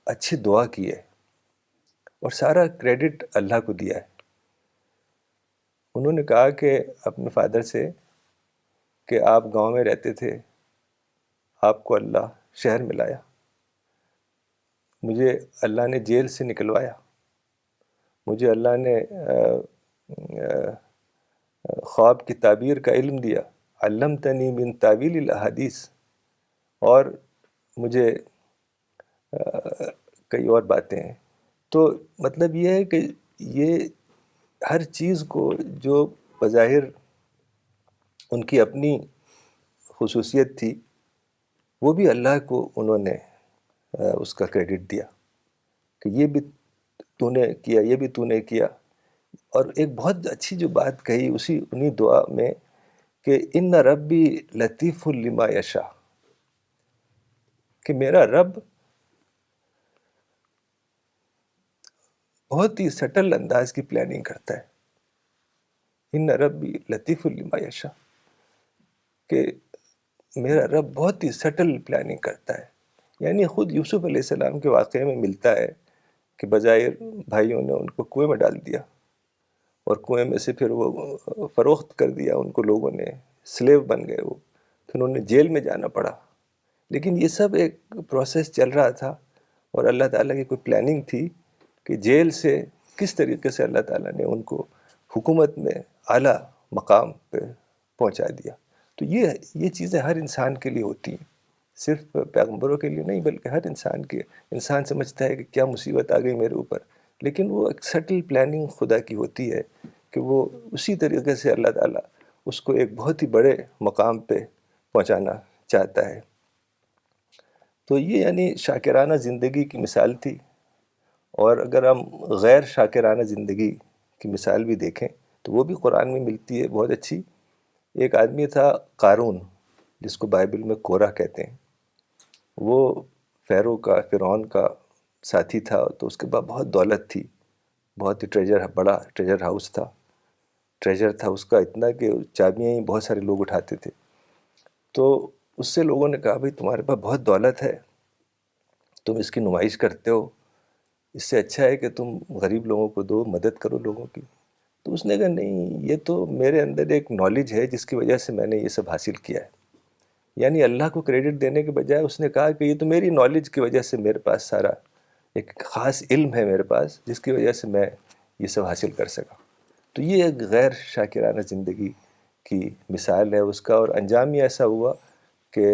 اچھی دعا کی ہے اور سارا کریڈٹ اللہ کو دیا ہے. انہوں نے کہا کہ اپنے فادر سے کہ آپ گاؤں میں رہتے تھے، آپ کو اللہ شہر میں لایا، مجھے اللہ نے جیل سے نکلوایا، مجھے اللہ نے خواب کی تعبیر کا علم دیا، علمتنی من تعویل الاحادیث، اور مجھے کئی اور باتیں ہیں. تو مطلب یہ ہے کہ یہ ہر چیز کو جو بظاہر ان کی اپنی خصوصیت تھی، وہ بھی اللہ کو انہوں نے اس کا کریڈٹ دیا کہ یہ بھی تو نے کیا، یہ بھی تو نے کیا. اور ایک بہت اچھی جو بات کہی انہی دعا میں کہ ان ربی لطیف لما یشاء، کہ میرا رب بہت ہی سٹل انداز کی پلاننگ کرتا ہے. ان ربی لطیف لما یشاء، کہ میرا رب بہت ہی سٹل پلاننگ کرتا ہے. یعنی خود یوسف علیہ السلام کے واقعے میں ملتا ہے کہ بظاہر بھائیوں نے ان کو کنویں میں ڈال دیا، اور کنویں میں سے پھر وہ فروخت کر دیا ان کو لوگوں نے، سلیو بن گئے وہ، پھر انہیں جیل میں جانا پڑا. لیکن یہ سب ایک پروسیس چل رہا تھا، اور اللہ تعالیٰ کی کوئی پلاننگ تھی کہ جیل سے کس طریقے سے اللہ تعالیٰ نے ان کو حکومت میں اعلیٰ مقام پہ پہنچا دیا. تو یہ چیزیں ہر انسان کے لیے ہوتی ہیں، صرف پیغمبروں کے لیے نہیں، بلکہ ہر انسان سمجھتا ہے کہ کیا مصیبت آ گئی میرے اوپر، لیکن وہ ایک سٹل پلاننگ خدا کی ہوتی ہے کہ وہ اسی طریقے سے اللہ تعالیٰ اس کو ایک بہت ہی بڑے مقام پہ پہنچانا چاہتا ہے. تو یہ یعنی شاکرانہ زندگی کی مثال تھی. اور اگر ہم غیر شاکرانہ زندگی کی مثال بھی دیکھیں تو وہ بھی قرآن میں ملتی ہے بہت اچھی. ایک آدمی تھا قارون، جس کو بائبل میں کورہ کہتے ہیں. وہ فرعون کا ساتھی تھا، تو اس کے بعد بہت دولت تھی، بہت ہی بڑا ٹریجر ہاؤس تھا، ٹریجر تھا اس کا اتنا کہ چابیاں ہی بہت سارے لوگ اٹھاتے تھے. تو اس سے لوگوں نے کہا بھائی تمہارے پاس بہت دولت ہے، تم اس کی نمائش کرتے ہو، اس سے اچھا ہے کہ تم غریب لوگوں کو دو، مدد کرو لوگوں کی. تو اس نے کہا نہیں، یہ تو میرے اندر ایک نالج ہے جس کی وجہ سے میں نے یہ سب حاصل کیا ہے. یعنی اللہ کو کریڈٹ دینے کے بجائے اس نے کہا کہ یہ تو میری نالج کی وجہ سے میرے پاس سارا ایک خاص علم ہے میرے پاس، جس کی وجہ سے میں یہ سب حاصل کر سکا. تو یہ ایک غیر شاکرانہ زندگی کی مثال ہے اس کا. اور انجام یہ ایسا ہوا کہ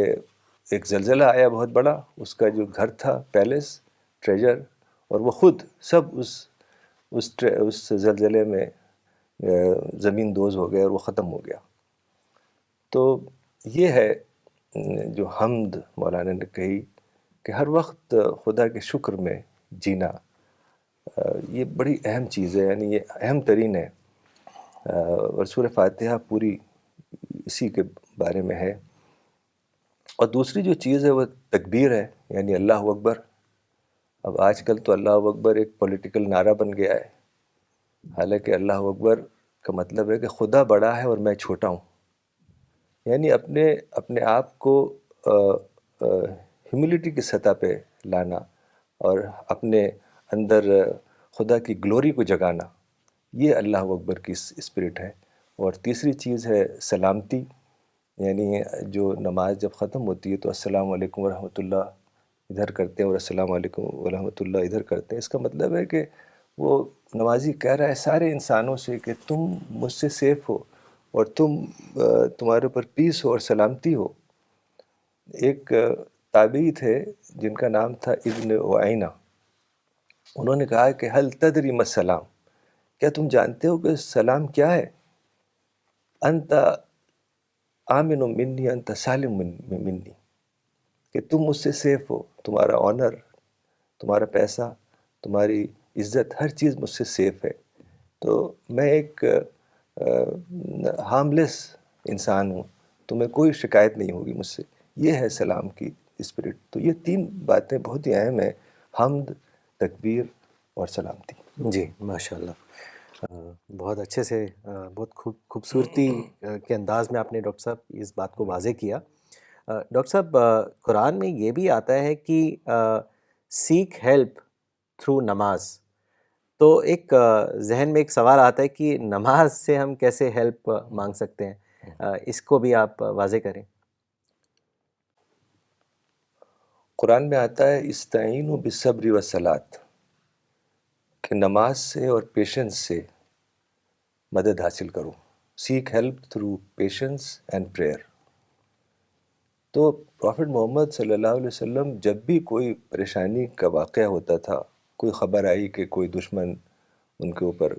ایک زلزلہ آیا بہت بڑا، اس کا جو گھر تھا، پیلس، ٹریجر، اور وہ خود سب اس زلزلے میں زمین دوز ہو گیا اور وہ ختم ہو گیا. تو یہ ہے جو حمد مولانا نے کہی کہ ہر وقت خدا کے شکر میں جینا، یہ بڑی اہم چیز ہے، یعنی یہ اہم ترین ہے. اور سورہ فاتحہ پوری اسی کے بارے میں ہے. اور دوسری جو چیز ہے وہ تکبیر ہے، یعنی اللہ اکبر. اب آج کل تو اللہ اکبر ایک پولیٹیکل نعرہ بن گیا ہے، حالانکہ اللہ اکبر کا مطلب ہے کہ خدا بڑا ہے اور میں چھوٹا ہوں. یعنی اپنے آپ کو ہیوملٹی کی سطح پہ لانا اور اپنے اندر خدا کی گلوری کو جگانا، یہ اللہ اکبر کی اسپرٹ ہے. اور تیسری چیز ہے سلامتی، یعنی جو نماز جب ختم ہوتی ہے تو السلام علیکم ورحمۃ اللہ ادھر کرتے ہیں اور السلام علیکم ورحمۃ اللہ ادھر کرتے ہیں. اس کا مطلب ہے کہ وہ نمازی کہہ رہا ہے سارے انسانوں سے کہ تم مجھ سے سیف ہو اور تمہارے اوپر پیس ہو اور سلامتی ہو. ایک تابعی تھے جن کا نام تھا ابن عیینہ، انہوں نے کہا کہ هل تدری ما السلام، کیا تم جانتے ہو کہ سلام کیا ہے؟ انت آمن منی انت سالم منی، کہ تم مجھ سے سیف ہو، تمہارا آنر، تمہارا پیسہ، تمہاری عزت، ہر چیز مجھ سے سیف ہے. تو میں ایک ہارملیس انسان ہوں، تمہیں کوئی شکایت نہیں ہوگی مجھ سے. یہ ہے سلام کی اسپرٹ. تو یہ تین باتیں بہت ہی اہم ہیں، حمد، تکبیر اور سلامتی. جی ماشاء اللہ، بہت اچھے سے، بہت خوبصورتی کے انداز میں آپ نے ڈاکٹر صاحب اس بات کو واضح کیا. ڈاکٹر صاحب، قرآن میں یہ بھی آتا ہے کہ سیک ہیلپ تھرو نماز. تو ایک ذہن میں ایک سوال آتا ہے کہ نماز سے ہم کیسے ہیلپ مانگ سکتے ہیں؟ اس کو بھی آپ واضح کریں. قرآن میں آتا ہے استعینوا بالصبر والصلاۃ، کہ نماز سے اور پیشنس سے مدد حاصل کرو. seek help through patience and prayer. تو پرافٹ محمد صلی اللہ علیہ وسلم جب بھی کوئی پریشانی کا واقعہ ہوتا تھا، کوئی خبر آئی کہ کوئی دشمن ان کے اوپر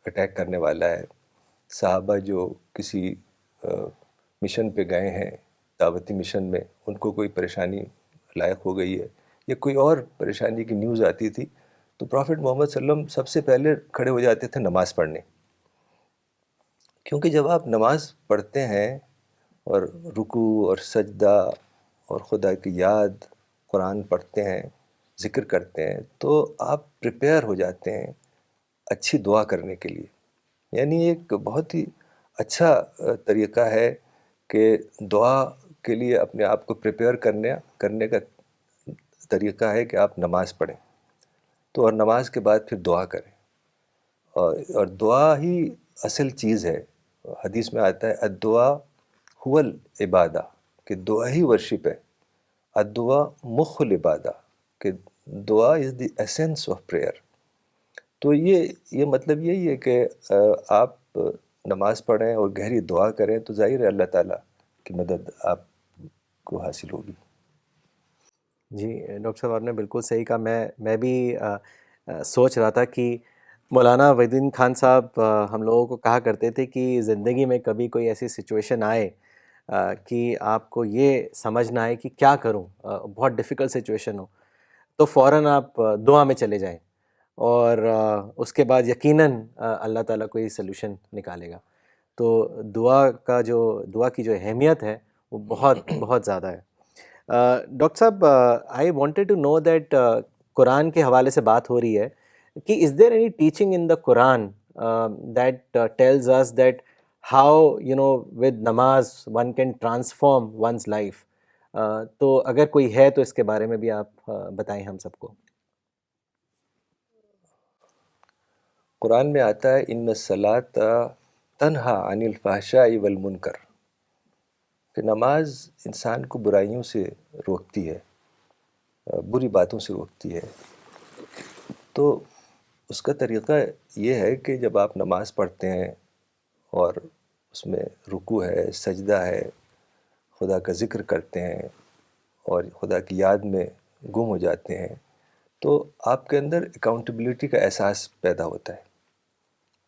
اٹیک کرنے والا ہے، صحابہ جو کسی مشن پہ گئے ہیں، دعوتی مشن میں، ان کو کوئی پریشانی لاحق ہو گئی ہے یا کوئی اور پریشانی کی نیوز آتی تھی، تو پرافٹ محمد صلی اللہ علیہ وسلم سب سے پہلے کھڑے ہو جاتے تھے نماز پڑھنے. کیونکہ جب آپ نماز پڑھتے ہیں اور رکوع اور سجدہ اور خدا کی یاد، قرآن پڑھتے ہیں، ذکر کرتے ہیں، تو آپ پریپیئر ہو جاتے ہیں اچھی دعا کرنے کے لیے. یعنی ایک بہت ہی اچھا طریقہ ہے کہ دعا کے لیے اپنے آپ کو پریپیئر کرنے کا طریقہ ہے کہ آپ نماز پڑھیں. تو اور نماز کے بعد پھر دعا کریں، اور دعا ہی اصل چیز ہے. حدیث میں آتا ہے الدعا هو العبادہ، کہ دعا ہی ورشپ ہے. الدعا مخ العبادہ، کہ دعا از دی ایسنس آف پریئر. تو یہ مطلب یہی ہے کہ آپ نماز پڑھیں اور گہری دعا کریں تو ظاہر ہے اللہ تعالیٰ کی مدد آپ کو حاصل ہوگی. جی ڈاکٹر صاحب آپ نے بالکل صحیح کہا. میں بھی سوچ رہا تھا کہ مولانا وحید الدین خان صاحب ہم لوگوں کو کہا کرتے تھے کہ زندگی میں کبھی کوئی ایسی سچویشن آئے کہ آپ کو یہ سمجھنا آئے کہ کیا کروں، بہت ڈیفیکلٹ سچویشن ہو، تو فوراً آپ دعا میں چلے جائیں، اور اس کے بعد یقیناً اللہ تعالیٰ کوئی سلوشن نکالے گا. تو دعا کی جو اہمیت ہے وہ بہت بہت زیادہ ہے. ڈاکٹر صاحب I wanted to know that Quran کے حوالے سے بات ہو رہی ہے کہ is there any teaching in the Quran that tells us that how with namaz one can transform one's life. تو اگر کوئی ہے تو اس کے بارے میں بھی آپ بتائیں ہم سب کو. قرآن میں آتا ہے ان الصلاۃ تنہا عن الفحشاء والمنکر، کہ نماز انسان کو برائیوں سے روکتی ہے، بری باتوں سے روکتی ہے. تو اس کا طریقہ یہ ہے کہ جب آپ نماز پڑھتے ہیں اور اس میں رکوع ہے، سجدہ ہے، خدا کا ذکر کرتے ہیں اور خدا کی یاد میں گم ہو جاتے ہیں، تو آپ کے اندر اکاؤنٹیبلٹی کا احساس پیدا ہوتا ہے،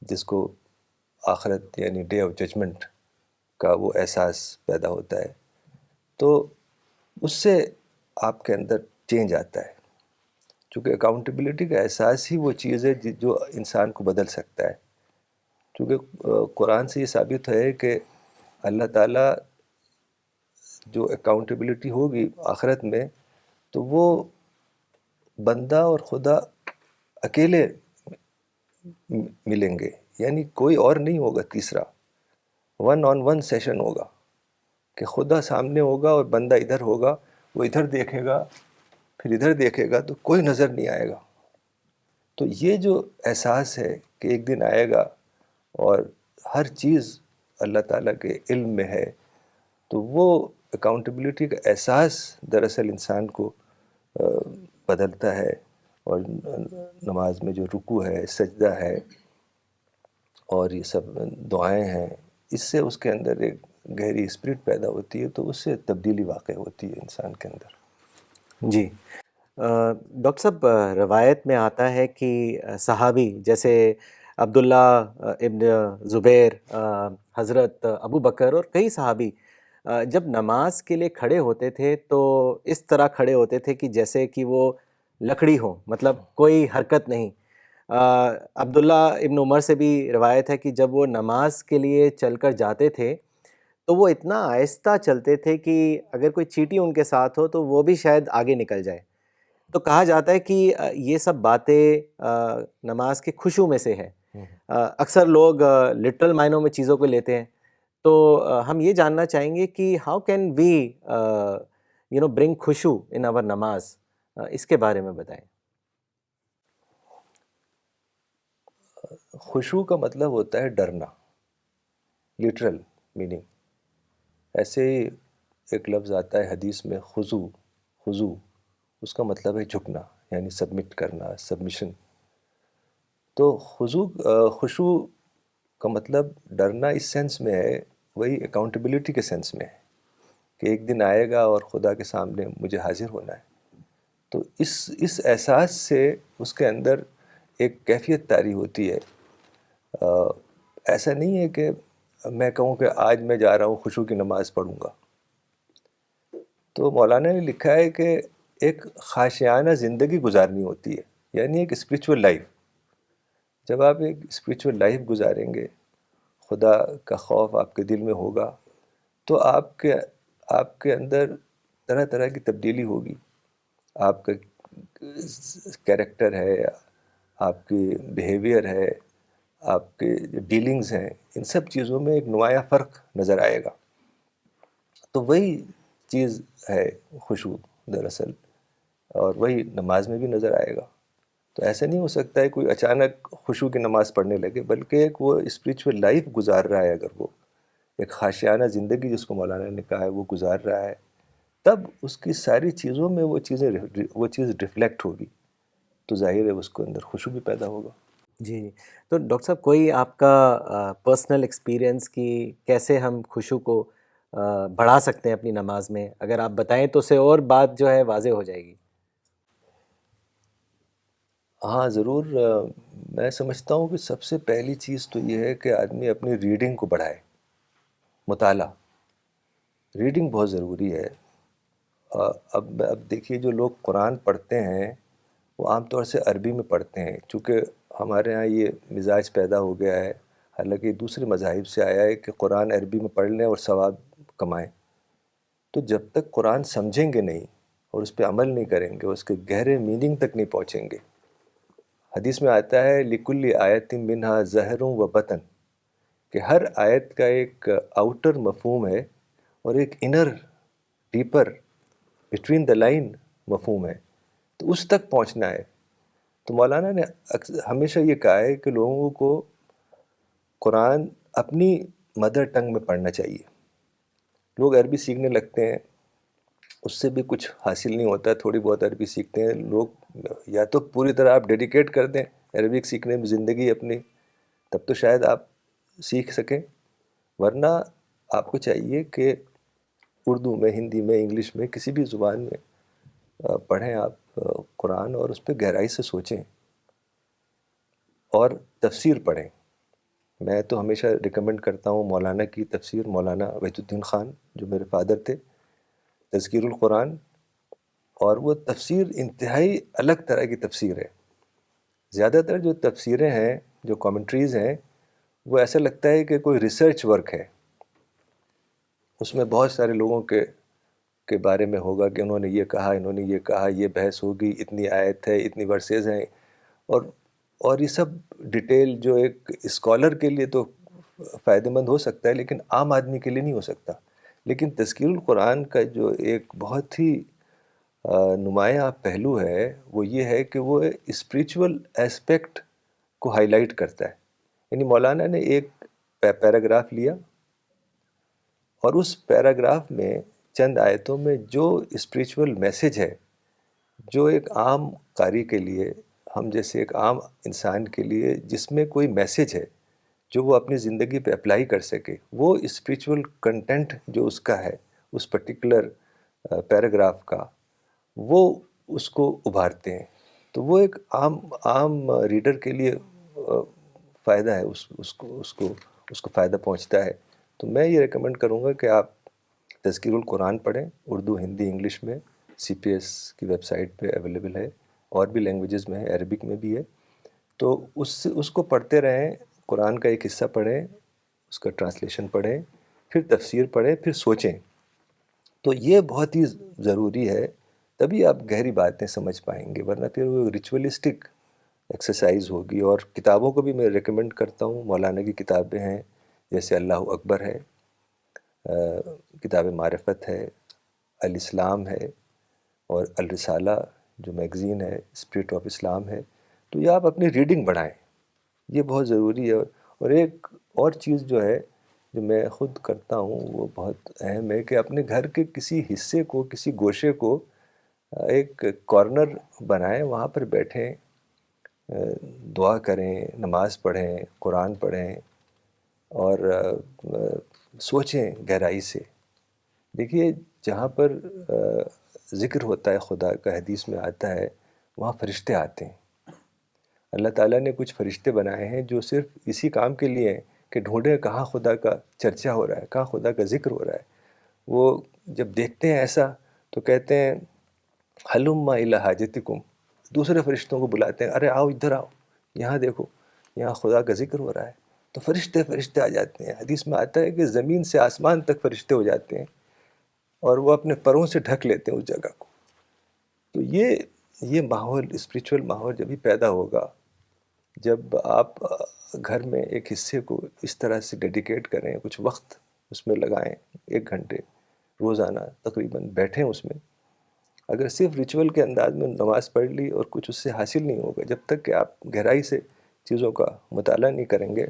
جس کو آخرت یعنی ڈے آف ججمنٹ کا وہ احساس پیدا ہوتا ہے. تو اس سے آپ کے اندر چینج آتا ہے، چونکہ اکاؤنٹیبلٹی کا احساس ہی وہ چیز ہے جو انسان کو بدل سکتا ہے. کیونکہ قرآن سے یہ ثابت ہے کہ اللہ تعالیٰ جو اکاؤنٹیبلٹی ہوگی آخرت میں، تو وہ بندہ اور خدا اکیلے ملیں گے، یعنی کوئی اور نہیں ہوگا تیسرا. 1-on-1 سیشن ہوگا کہ خدا سامنے ہوگا اور بندہ ادھر ہوگا، وہ ادھر دیکھے گا پھر ادھر دیکھے گا تو کوئی نظر نہیں آئے گا. تو یہ جو احساس ہے کہ ایک دن آئے گا اور ہر چیز اللہ تعالیٰ کے علم میں ہے، تو وہ اکاؤنٹیبلٹی کا احساس دراصل انسان کو بدلتا ہے. اور نماز میں جو رکوع ہے، سجدہ ہے اور یہ سب دعائیں ہیں، اس سے اس کے اندر ایک گہری اسپرٹ پیدا ہوتی ہے، تو اس سے تبدیلی واقع ہوتی ہے انسان کے اندر. جی ڈاکٹر صاحب روایت میں آتا ہے کہ صحابی جیسے عبداللہ ابن زبیر، حضرت ابو بکر اور کئی صحابی جب نماز کے لیے کھڑے ہوتے تھے تو اس طرح کھڑے ہوتے تھے کہ جیسے کہ وہ لکڑی ہو، مطلب کوئی حرکت نہیں. عبداللہ ابن عمر سے بھی روایت ہے کہ جب وہ نماز کے لیے چل کر جاتے تھے تو وہ اتنا آہستہ چلتے تھے کہ اگر کوئی چیٹی ان کے ساتھ ہو تو وہ بھی شاید آگے نکل جائے. تو کہا جاتا ہے کہ یہ سب باتیں نماز کے خشوع میں سے ہے. اکثر لوگ لٹرل معنوں میں چیزوں کو لیتے ہیں. تو ہم یہ جاننا چاہیں گے کہ ہاؤ کین وی برنگ خشوع ان آور نماز، اس کے بارے میں بتائیں. خشوع کا مطلب ہوتا ہے ڈرنا، لٹرل میننگ. ایسے ہی ایک لفظ آتا ہے حدیث میں خضوع، اس کا مطلب ہے جھکنا، یعنی سبمٹ کرنا، سبمیشن. تو خشوع کا کا مطلب ڈرنا اس سینس میں ہے، وہی اکاؤنٹیبلٹی کے سینس میں ہے کہ ایک دن آئے گا اور خدا کے سامنے مجھے حاضر ہونا ہے. تو اس احساس سے اس کے اندر ایک کیفیت طاری ہوتی ہے. ایسا نہیں ہے کہ میں کہوں کہ آج میں جا رہا ہوں خشوع کی نماز پڑھوں گا. تو مولانا نے لکھا ہے کہ ایک خاشعانہ زندگی گزارنی ہوتی ہے، یعنی ایک اسپریچول لائف. جب آپ ایک اسپریچول لائف گزاریں گے، خدا کا خوف آپ کے دل میں ہوگا، تو آپ کے اندر طرح طرح کی تبدیلی ہوگی. آپ کا کیریکٹر ہے، آپ کی بیہیویئر ہے، آپ کے ڈیلنگز ہیں، ان سب چیزوں میں ایک نمایاں فرق نظر آئے گا. تو وہی چیز ہے خشوع دراصل، اور وہی نماز میں بھی نظر آئے گا. تو ایسا نہیں ہو سکتا ہے کوئی اچانک خشوع کی نماز پڑھنے لگے، بلکہ ایک وہ اسپریچول لائف گزار رہا ہے. اگر وہ ایک خاشعانہ زندگی جس کو مولانا نے کہا ہے وہ گزار رہا ہے، تب اس کی ساری چیزوں میں وہ چیز ریفلیکٹ ہوگی، تو ظاہر ہے اس کو اندر خشوع بھی پیدا ہوگا. جی، تو ڈاکٹر صاحب کوئی آپ کا پرسنل ایکسپیرئنس کہ کیسے ہم خشوع کو بڑھا سکتے ہیں اپنی نماز میں، اگر آپ بتائیں تو اسے اور بات جو ہے واضح ہو جائے گی. ہاں ضرور. میں سمجھتا ہوں کہ سب سے پہلی چیز تو یہ ہے کہ آدمی اپنی ریڈنگ کو بڑھائے. مطالعہ، ریڈنگ بہت ضروری ہے. اب دیکھیے جو لوگ قرآن پڑھتے ہیں وہ عام طور سے عربی میں پڑھتے ہیں، چونکہ ہمارے ہاں یہ مزاج پیدا ہو گیا ہے، حالانکہ دوسرے مذاہب سے آیا ہے کہ قرآن عربی میں پڑھ لیں اور ثواب کمائیں. تو جب تک قرآن سمجھیں گے نہیں اور اس پہ عمل نہیں کریں گے، اس کے گہرے میننگ تک نہیں پہنچیں گے. حدیث میں آتا ہے لِكُلِّ آیَةٍ مِّنْهَا زَہْرٌ وَبَطَن، کہ ہر آیت کا ایک آؤٹر مفہوم ہے اور ایک inner deeper between the line مفہوم ہے، تو اس تک پہنچنا ہے. تو مولانا نے ہمیشہ یہ کہا ہے کہ لوگوں کو قرآن اپنی مدر ٹنگ میں پڑھنا چاہیے. لوگ عربی سیکھنے لگتے ہیں، اس سے بھی کچھ حاصل نہیں ہوتا. تھوڑی بہت عربی سیکھتے ہیں لوگ، یا تو پوری طرح آپ ڈیڈیکیٹ کر دیں عربک سیکھنے میں زندگی اپنی، تب تو شاید آپ سیکھ سکیں. ورنہ آپ کو چاہیے کہ اردو میں، ہندی میں، انگلش میں، کسی بھی زبان میں پڑھیں آپ قرآن، اور اس پہ گہرائی سے سوچیں اور تفسیر پڑھیں. میں تو ہمیشہ ریکمنڈ کرتا ہوں مولانا کی تفسیر، مولانا وحید الدین خان جو میرے فادر تھے، تذکیر القرآن. اور وہ تفسیر انتہائی الگ طرح کی تفسیر ہے. زیادہ تر جو تفسیریں ہیں، جو کامنٹریز ہیں، وہ ایسا لگتا ہے کہ کوئی ریسرچ ورک ہے. اس میں بہت سارے لوگوں کے بارے میں ہوگا کہ انہوں نے یہ کہا، انہوں نے یہ کہا، یہ بحث ہوگی، اتنی آیت ہے، اتنی ورسز ہیں، اور یہ سب ڈیٹیل جو ایک اسکالر کے لیے تو فائدہ مند ہو سکتا ہے، لیکن عام آدمی کے لیے نہیں ہو سکتا. لیکن تذکیر القرآن کا جو ایک بہت ہی نمایاں پہلو ہے وہ یہ ہے کہ وہ اسپریچول ایسپیکٹ کو ہائی لائٹ کرتا ہے. یعنی مولانا نے ایک پیراگراف لیا اور اس پیراگراف میں چند آیتوں میں جو اسپریچول میسیج ہے، جو ایک عام قاری کے لیے، ہم جیسے ایک عام انسان کے لیے جس میں کوئی میسیج ہے جو وہ اپنی زندگی پہ اپلائی کر سکے، وہ اسپریچول کنٹینٹ جو اس کا ہے، اس پرٹیکولر پیراگراف کا، وہ اس کو ابھارتے ہیں. تو وہ ایک عام ریڈر کے لیے فائدہ ہے، اس کو فائدہ پہنچتا ہے. تو میں یہ ریکمنڈ کروں گا کہ آپ تذکیر القرآن پڑھیں، اردو، ہندی، انگلش میں. CPS کی ویب سائٹ پہ اویلیبل ہے، اور بھی لینگویجز میں ہے، عربک میں بھی ہے. تو اس کو پڑھتے رہیں، قرآن کا ایک حصہ پڑھیں، اس کا ٹرانسلیشن پڑھیں، پھر تفسیر پڑھیں، پھر سوچیں. تو یہ بہت ہی ضروری ہے، تبھی آپ گہری باتیں سمجھ پائیں گے. ورنہ پھر وہ ریچولیسٹک ایکسرسائز ہوگی. اور کتابوں کو بھی میں ریکمنڈ کرتا ہوں. مولانا کی کتابیں ہیں جیسے اللہ اکبر ہے، کتاب معرفت ہے، الاسلام ہے، اور الرسالہ جو میگزین ہے، اسپرٹ آف اسلام ہے. تو یہ آپ اپنی ریڈنگ بڑھائیں، یہ بہت ضروری ہے. اور ایک اور چیز جو ہے جو میں خود کرتا ہوں وہ بہت اہم ہے کہ اپنے گھر کے کسی حصے کو، کسی گوشے کو ایک کارنر بنائیں، وہاں پر بیٹھیں، دعا کریں، نماز پڑھیں، قرآن پڑھیں. اور سوچیں گہرائی سے. دیکھیے جہاں پر ذکر ہوتا ہے خدا کا، حدیث میں آتا ہے، وہاں فرشتے آتے ہیں. اللہ تعالیٰ نے کچھ فرشتے بنائے ہیں جو صرف اسی کام کے لیے ہیں کہ ڈھونڈیں کہاں خدا کا چرچا ہو رہا ہے، کہاں خدا کا ذکر ہو رہا ہے. وہ جب دیکھتے ہیں ایسا تو کہتے ہیں حلم الی حاجتکم، دوسرے فرشتوں کو بلاتے ہیں، ارے آؤ ادھر آؤ، یہاں دیکھو یہاں خدا کا ذکر ہو رہا ہے. تو فرشتے آ جاتے ہیں. حدیث میں آتا ہے کہ زمین سے آسمان تک فرشتے ہو جاتے ہیں اور وہ اپنے پروں سے ڈھک لیتے ہیں اس جگہ کو. تو یہ ماحول، اسپریچول ماحول جب ہی پیدا ہوگا، جب آپ گھر میں ایک حصے کو اس طرح سے ڈیڈیکیٹ کریں، کچھ وقت اس میں لگائیں، 1 گھنٹے روزانہ تقریباً بیٹھیں اس میں. اگر صرف ریچول کے انداز میں نماز پڑھ لی اور کچھ اس سے حاصل نہیں ہوگا، جب تک کہ آپ گہرائی سے چیزوں کا مطالعہ نہیں کریں گے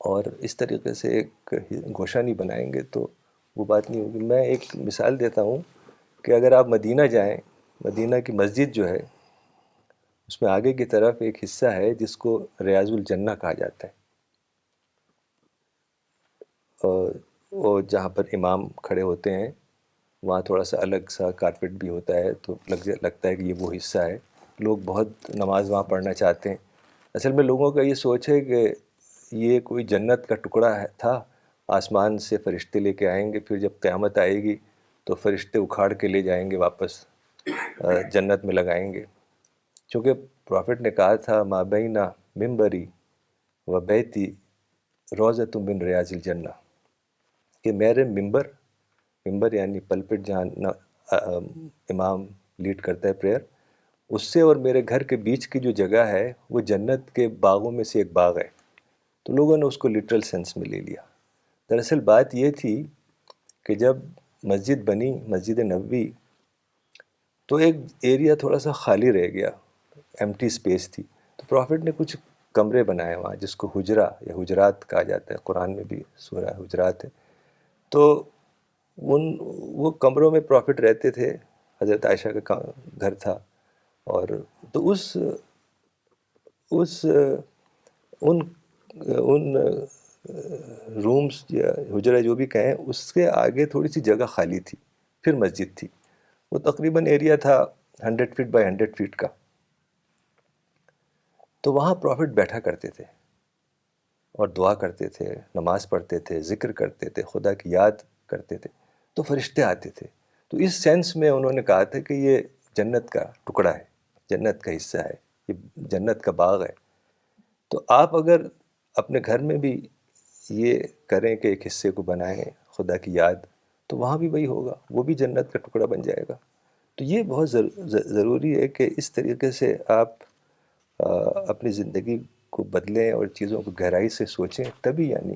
اور اس طریقے سے ایک گوشہ نہیں بنائیں گے تو وہ بات نہیں ہوگی. میں ایک مثال دیتا ہوں کہ اگر آپ مدینہ جائیں، مدینہ کی مسجد جو ہے اس میں آگے کی طرف ایک حصہ ہے جس کو ریاض الجنہ کہا جاتا ہے، اور وہ جہاں پر امام کھڑے ہوتے ہیں وہاں تھوڑا سا الگ سا کارپیٹ بھی ہوتا ہے، تو لگتا ہے کہ یہ وہ حصہ ہے. لوگ بہت نماز وہاں پڑھنا چاہتے ہیں. اصل میں لوگوں کا یہ سوچ ہے کہ یہ کوئی جنت کا ٹکڑا تھا، آسمان سے فرشتے لے کے آئیں گے، پھر جب قیامت آئے گی تو فرشتے اکھاڑ کے لے جائیں گے واپس جنت میں لگائیں گے. چونکہ پرافٹ نے کہا تھا ما بین ممبری و بیتی روضۃ من ریاض الجنہ، کہ میرے ممبر یعنی پلپٹ جہاں امام لیڈ کرتا ہے پریئر، اس سے اور میرے گھر کے بیچ کی جو جگہ ہے وہ جنت کے باغوں میں سے ایک باغ ہے. تو لوگوں نے اس کو لٹرل سینس میں لے لیا. دراصل بات یہ تھی کہ جب مسجد بنی، مسجد نبوی، تو ایک ایریا تھوڑا سا خالی رہ گیا، ایمٹی سپیس تھی. تو پرافٹ نے کچھ کمرے بنائے وہاں جس کو حجرہ یا حجرات کہا جاتا ہے، قرآن میں بھی سورہ حجرات ہے. تو وہ کمروں میں پرافٹ رہتے تھے، حضرت عائشہ کا گھر تھا. اور تو ان رومز یا حجرہ جو بھی کہیں، اس کے آگے تھوڑی سی جگہ خالی تھی، پھر مسجد تھی. وہ تقریباً ایریا تھا 100 فٹ بائی 100 فٹ کا. تو وہاں پرافٹ بیٹھا کرتے تھے اور دعا کرتے تھے، نماز پڑھتے تھے، ذکر کرتے تھے، خدا کی یاد کرتے تھے. تو فرشتے آتے تھے. تو اس سینس میں انہوں نے کہا تھا کہ یہ جنت کا ٹکڑا ہے، جنت کا حصہ ہے، یہ جنت کا باغ ہے. تو آپ اگر اپنے گھر میں بھی یہ کریں کہ ایک حصے کو بنائیں خدا کی یاد، تو وہاں بھی وہی ہوگا، وہ بھی جنت کا ٹکڑا بن جائے گا. تو یہ بہت ضروری ہے کہ اس طریقے سے آپ اپنی زندگی کو بدلیں اور چیزوں کو گہرائی سے سوچیں، تبھی یعنی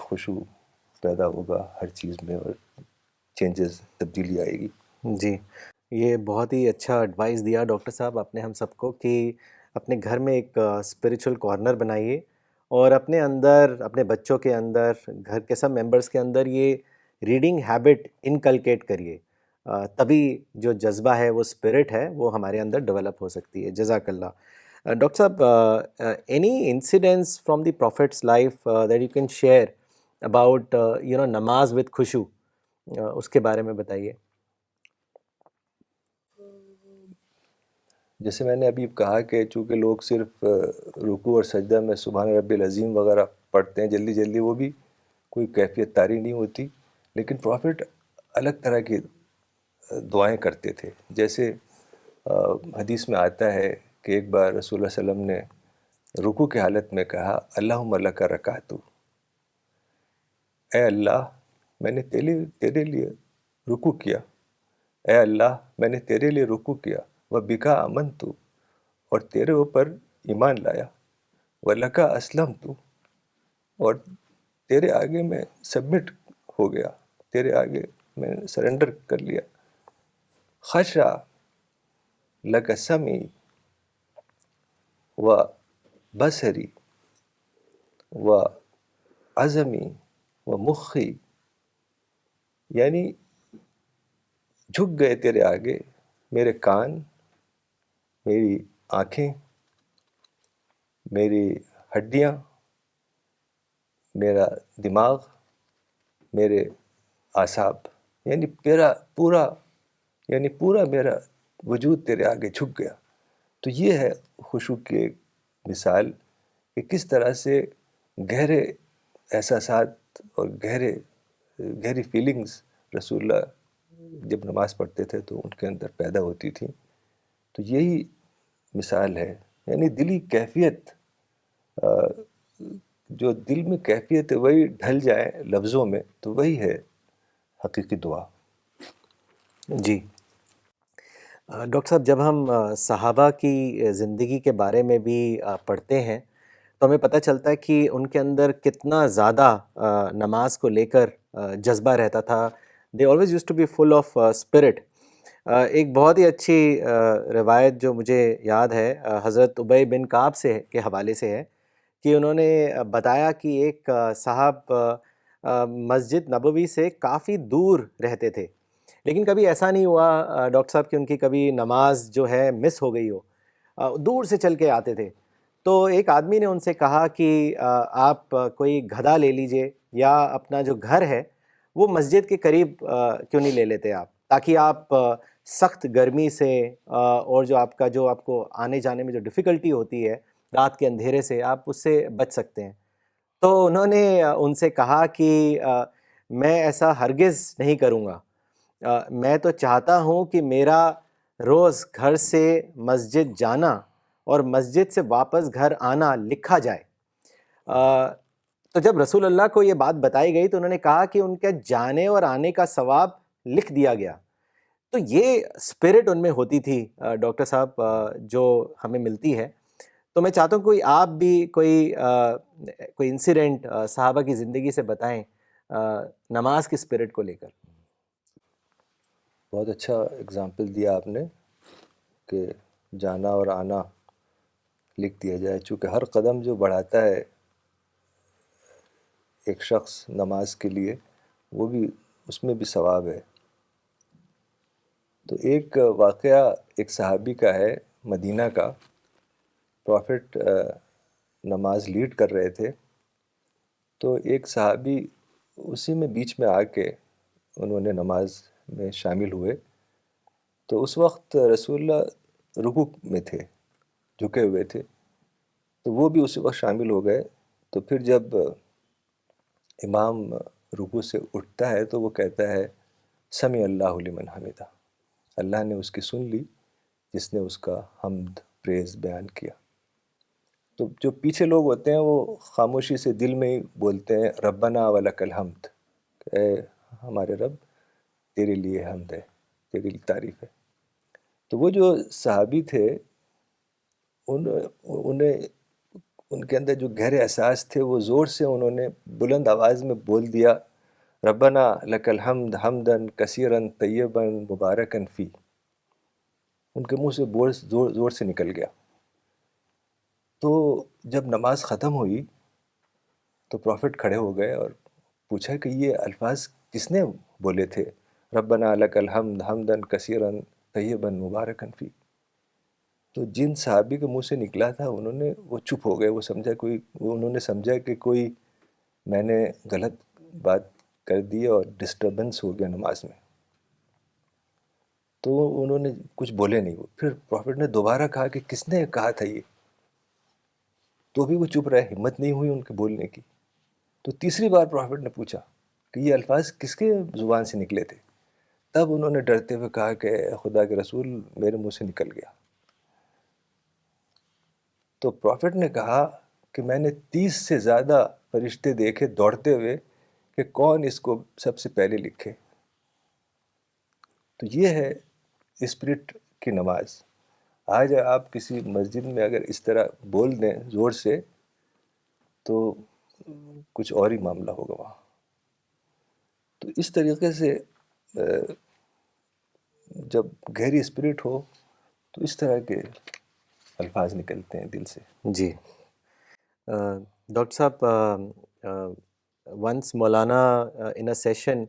خشوع پیدا ہوگا ہر چیز میں اور چینجز، تبدیلی آئے گی. جی، یہ بہت ہی اچھا ایڈوائس دیا ڈاکٹر صاحب آپ نے ہم سب کو کہ اپنے گھر میں ایک اسپریچول کارنر بنائیے اور اپنے اندر، اپنے بچوں کے اندر، گھر کے سب ممبرس کے اندر یہ ریڈنگ ہیبٹ انکلکیٹ کریے. تبھی جو جذبہ ہے، وہ اسپرٹ ہے، وہ ہمارے اندر ڈیولپ ہو سکتی ہے. جزاک اللہ. ڈاکٹر صاحب، any incidents from the prophet's life that you can share about namaz with خشوع، اس کے بارے میں بتائیے. جیسے میں نے ابھی کہا کہ چونکہ لوگ صرف رکوع اور سجدہ میں سبحان رب العظیم وغیرہ پڑھتے ہیں جلدی جلدی، وہ بھی کوئی کیفیت طاری نہیں ہوتی. لیکن پرافٹ الگ طرح کی دعائیں کرتے تھے. جیسے حدیث میں آتا ہے کہ ایک بار رسول اللہ صلی اللہ علیہ وسلم نے رکوع کی حالت میں کہا اللہم لک رکعت، اے اللہ میں نے تیرے لیے رکوع کیا، اے اللہ میں نے تیرے لیے رکوع کیا، وبکا آمنت، اور تیرے اوپر ایمان لایا، ولکا اسلمت، اور تیرے آگے میں سبمٹ ہو گیا، تیرے آگے میں سرنڈر کر لیا. خشع لک سمعی و بصری و عظمی و مخی، یعنی جھک گئے تیرے آگے میرے کان، میری آنکھیں، میری ہڈیاں میرا دماغ، میرے اعصاب، یعنی میرا پورا میرا وجود تیرے آگے جھک گیا. تو یہ ہے خشوع کی ایک مثال کہ کس طرح سے گہرے احساسات اور گہری فیلنگز رسول اللہ جب نماز پڑھتے تھے تو ان کے اندر پیدا ہوتی تھیں. تو یہی مثال ہے، یعنی دلی کیفیت، جو دل میں کیفیت ہے وہی ڈھل جائے لفظوں میں، تو وہی ہے حقیقی دعا. جی ڈاکٹر صاحب، جب ہم صحابہ کی زندگی کے بارے میں بھی پڑھتے ہیں تو ہمیں پتہ چلتا ہے کہ ان کے اندر کتنا زیادہ نماز کو لے کر جذبہ رہتا تھا. They always used to be full of spirit. ایک بہت ہی اچھی روایت جو مجھے یاد ہے حضرت ابی بن کعب سے کے حوالے سے ہے کہ انہوں نے بتایا کہ ایک صاحب مسجد نبوی سے کافی دور رہتے تھے، لیکن کبھی ایسا نہیں ہوا ڈاکٹر صاحب کہ ان کی کبھی نماز جو ہے مس ہو گئی ہو. دور سے چل کے آتے تھے. تو ایک آدمی نے ان سے کہا کہ آپ کوئی گدھا لے لیجئے یا اپنا جو گھر ہے وہ مسجد کے قریب کیوں نہیں لے لیتے آپ، تاکہ آپ سخت گرمی سے اور جو آپ کو آنے جانے میں جو ڈیفیکلٹی ہوتی ہے رات کے اندھیرے سے، آپ اس سے بچ سکتے ہیں. تو انہوں نے ان سے کہا کہ میں ایسا ہرگز نہیں کروں گا. میں تو چاہتا ہوں کہ میرا روز گھر سے مسجد جانا اور مسجد سے واپس گھر آنا لکھا جائے. تو جب رسول اللہ کو یہ بات بتائی گئی تو انہوں نے کہا کہ ان کے جانے اور آنے کا ثواب لکھ دیا گیا. تو یہ اسپرٹ ان میں ہوتی تھی ڈاکٹر صاحب جو ہمیں ملتی ہے. تو میں چاہتا ہوں آپ بھی کوئی انسیڈنٹ صحابہ کی زندگی سے بتائیں نماز کی اسپرٹ کو لے کر. بہت اچھا اگزامپل دیا آپ نے کہ جانا اور آنا لکھ دیا جائے، چونکہ ہر قدم جو بڑھاتا ہے ایک شخص نماز کے لیے وہ بھی اس میں بھی ثواب ہے. تو ایک واقعہ ایک صحابی کا ہے مدینہ کا. پروفٹ نماز لیڈ کر رہے تھے تو ایک صحابی اسی میں بیچ میں آ کے انہوں نے نماز میں شامل ہوئے. تو اس وقت رسول اللہ رکوع میں تھے، جھکے ہوئے تھے، تو وہ بھی اسی وقت شامل ہو گئے. تو پھر جب امام رکوع سے اٹھتا ہے تو وہ کہتا ہے سمع اللہ لمن حمدہ، اللہ نے اس کی سن لی جس نے اس کا حمد پریز بیان کیا. تو جو پیچھے لوگ ہوتے ہیں وہ خاموشی سے دل میں ہی بولتے ہیں ربنا ولک الحمد، کہ اے ہمارے رب تیرے لیے حمد ہے، تیری لیے تعریف ہے. تو وہ جو صحابی تھے انہیں ان کے اندر جو گہرے احساس تھے وہ زور سے انہوں نے بلند آواز میں بول دیا ربنا لک الحمد حمدا کثیرا طیبا مبارکا فی. ان کے منہ سے زور سے نکل گیا. تو جب نماز ختم ہوئی تو پروفٹ کھڑے ہو گئے اور پوچھا کہ یہ الفاظ کس نے بولے تھے، ربنا لک الحمد حمدا کثیرا طیبا مبارکا فی. تو جن صحابی کے منہ سے نکلا تھا وہ چپ ہو گئے. انہوں نے سمجھا کہ کوئی میں نے غلط بات کر دی اور ڈسٹربنس ہو گیا نماز میں. تو انہوں نے کچھ بولے نہیں. پھر پروفٹ نے دوبارہ کہا کہ کس نے کہا تھا یہ، تو بھی وہ چپ رہے، ہمت نہیں ہوئی ان کے بولنے کی. تو تیسری بار پروفٹ نے پوچھا کہ یہ الفاظ کس کے زبان سے نکلے تھے. تب انہوں نے ڈرتے ہوئے کہا کہ خدا کے رسول میرے منہ سے نکل گیا. تو پروفٹ نے کہا کہ میں نے 30 سے زیادہ فرشتے دیکھے دوڑتے ہوئے کہ کون اس کو سب سے پہلے لکھے. تو یہ ہے اسپرٹ کی نماز. آج آپ کسی مسجد میں اگر اس طرح بول دیں زور سے تو کچھ اور ہی معاملہ ہوگا وہاں. تو اس طریقے سے جب گہری اسپرٹ ہو تو اس طرح کے الفاظ نکلتے ہیں دل سے. جی ڈاکٹر صاحب، once Maulana in a session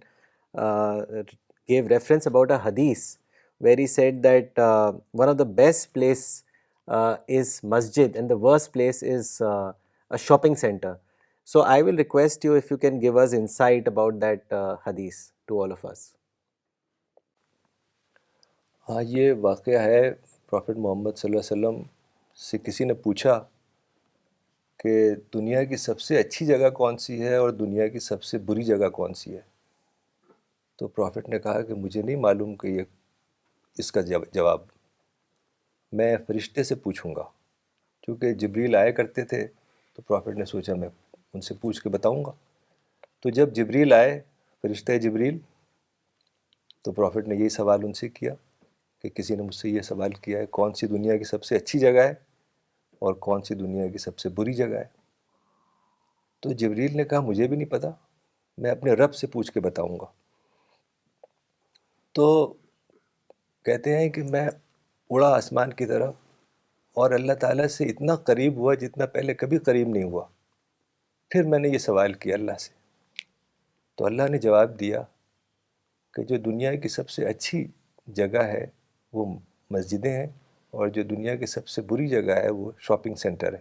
gave reference about a hadith where he said that one of the best place is masjid and the worst place is a shopping center. So I will request you if you can give us insight about that hadith to all of us. ہاں، یہ واقعہ ہے profit محمد صلی اللہ علیہ وسلم سے کسی نے پوچھا کہ دنیا کی سب سے اچھی جگہ کون سی ہے اور دنیا کی سب سے بری جگہ کون سی ہے. تو پروفٹ نے کہا کہ مجھے نہیں معلوم کہ یہ اس کا جواب میں فرشتے سے پوچھوں گا. کیونکہ جبریل آیا کرتے تھے تو پروفٹ نے سوچا میں ان سے پوچھ کے بتاؤں گا. تو جب جبریل آئے، فرشتہ جبریل، تو پروفٹ نے یہی سوال ان سے کیا کہ کسی نے مجھ سے یہ سوال کیا ہے کون سی دنیا کی سب سے اچھی جگہ ہے اور کون سی دنیا کی سب سے بری جگہ ہے. تو جبریل نے کہا مجھے بھی نہیں پتا، میں اپنے رب سے پوچھ کے بتاؤں گا. تو کہتے ہیں کہ میں اڑا آسمان کی طرف اور اللہ تعالیٰ سے اتنا قریب ہوا جتنا پہلے کبھی قریب نہیں ہوا. پھر میں نے یہ سوال کیا اللہ سے، تو اللہ نے جواب دیا کہ جو دنیا کی سب سے اچھی جگہ ہے وہ مسجدیں ہیں اور جو دنیا کی سب سے بری جگہ ہے وہ شاپنگ سینٹر ہے.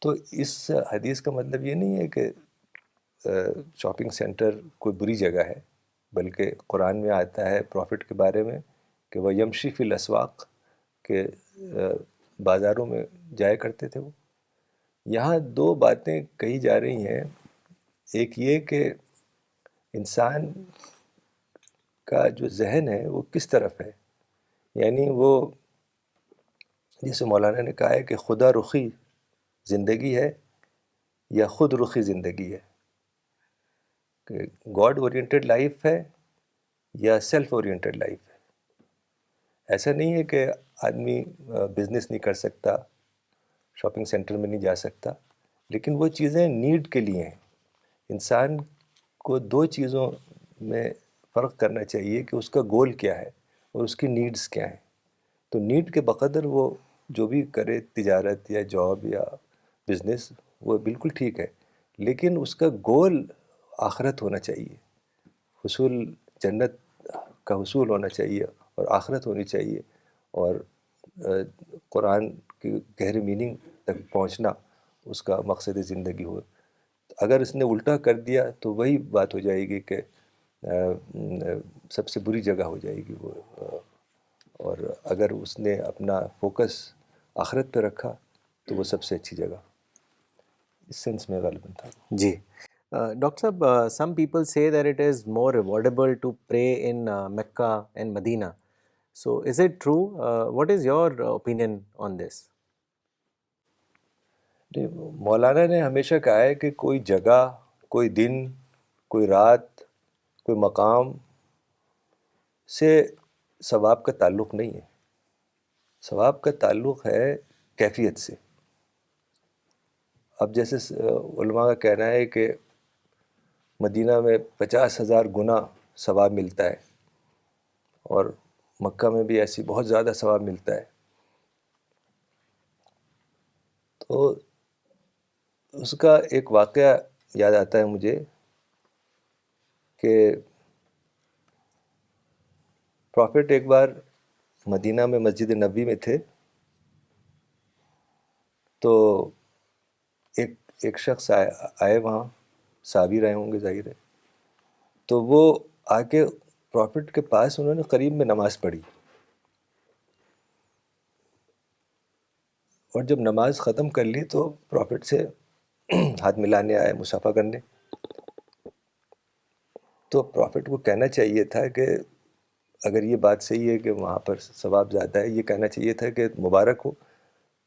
تو اس حدیث کا مطلب یہ نہیں ہے کہ شاپنگ سینٹر کوئی بری جگہ ہے، بلکہ قرآن میں آتا ہے پروفٹ کے بارے میں کہ وہ یمشی فی الاسواق، کہ بازاروں میں جایا کرتے تھے وہ. یہاں دو باتیں کہی جا رہی ہیں. ایک یہ کہ انسان کا جو ذہن ہے وہ کس طرف ہے، یعنی وہ جیسے مولانا نے کہا ہے کہ خدا رخی زندگی ہے یا خود رخی زندگی ہے، کہ گاڈ اورینٹڈ لائف ہے یا سیلف اورینٹڈ لائف ہے. ایسا نہیں ہے کہ آدمی بزنس نہیں کر سکتا، شاپنگ سینٹر میں نہیں جا سکتا، لیکن وہ چیزیں نیڈ کے لیے ہیں. انسان کو دو چیزوں میں فرق کرنا چاہیے کہ اس کا گول کیا ہے اور اس کی نیڈز کیا ہیں. تو نیڈ کے بقدر وہ جو بھی کرے، تجارت یا جاب یا بزنس، وہ بالکل ٹھیک ہے، لیکن اس کا گول آخرت ہونا چاہیے، حصول جنت کا حصول ہونا چاہیے اور آخرت ہونی چاہیے، اور قرآن کی گہری میننگ تک پہنچنا اس کا مقصد زندگی ہو. اگر اس نے الٹا کر دیا تو وہی بات ہو جائے گی کہ سب سے بری جگہ ہو جائے گی وہ. اور اگر اس نے اپنا فوکس آخرت پہ رکھا تو وہ سب سے اچھی جگہ. اس سینس میں غالباً تھا. جی ڈاکٹر صاحب، some people say that it is more rewardable to pray in Mecca and Medina. So is it true? What is your opinion on this? مولانا نے ہمیشہ کہا ہے کہ کوئی جگہ، کوئی دن، کوئی رات، کوئی مقام سے ثواب کا تعلق نہیں ہے. ثواب کا تعلق ہے کیفیت سے. اب جیسے علماء کا کہنا ہے کہ مدینہ میں 50,000 گنا ثواب ملتا ہے اور مکہ میں بھی ایسی بہت زیادہ ثواب ملتا ہے. تو اس کا ایک واقعہ یاد آتا ہے مجھے کہ پروفٹ ایک بار مدینہ میں مسجد نبوی میں تھے، تو ایک شخص آئے وہاں، صحابی رہے ہوں گے ظاہر ہے. تو وہ آ کے پروفٹ کے پاس انہوں نے قریب میں نماز پڑھی، اور جب نماز ختم کر لی تو پروفٹ سے ہاتھ ملانے آئے، مصافحہ کرنے. تو پروفٹ کو کہنا چاہیے تھا کہ اگر یہ بات صحیح ہے کہ وہاں پر ثواب زیادہ ہے، یہ کہنا چاہیے تھا کہ مبارک ہو،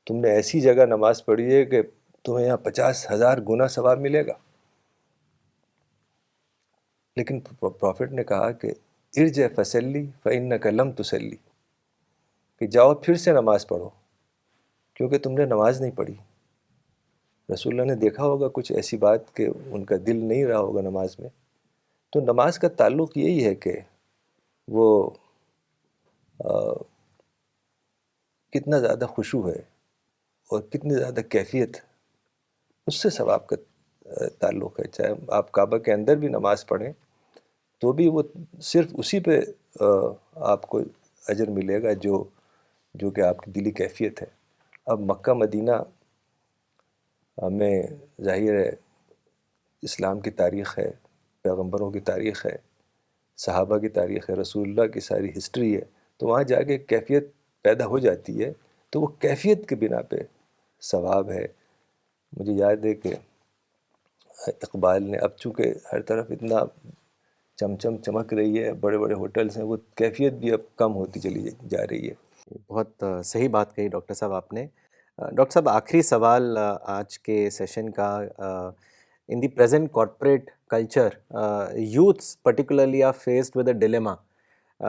تم نے ایسی جگہ نماز پڑھی ہے کہ تمہیں یہاں 50,000 گنا ثواب ملے گا. لیکن پروفٹ نے کہا کہ ارجع فصلی فإنک لم تصلی، کہ جاؤ پھر سے نماز پڑھو کیونکہ تم نے نماز نہیں پڑھی. رسول اللہ نے دیکھا ہوگا کچھ ایسی بات کہ ان کا دل نہیں رہا ہوگا نماز میں. تو نماز کا تعلق یہی ہے کہ وہ کتنا زیادہ خشوع ہے اور کتنی زیادہ کیفیت، اس سے ثواب کا تعلق ہے. چاہے آپ کعبہ کے اندر بھی نماز پڑھیں تو بھی وہ صرف اسی پہ آپ کو اجر ملے گا جو کہ آپ کی دلی کیفیت ہے. اب مکہ مدینہ ہمیں ظاہر ہے اسلام کی تاریخ ہے، پیغمبروں کی تاریخ ہے، صحابہ کی تاریخ ہے، رسول اللہ کی ساری ہسٹری ہے، تو وہاں جا کے کیفیت پیدا ہو جاتی ہے، تو وہ کیفیت کے بنا پہ ثواب ہے۔ مجھے یاد ہے کہ اقبال نے، اب چونکہ ہر طرف اتنا چمچم چمک رہی ہے، بڑے بڑے ہوٹلز ہیں، وہ کیفیت بھی اب کم ہوتی چلی جا رہی ہے۔ بہت صحیح بات کہی ڈاکٹر صاحب آپ نے۔ ڈاکٹر صاحب آخری سوال آج کے سیشن کا، in the present corporate culture, youths particularly are faced with a dilemma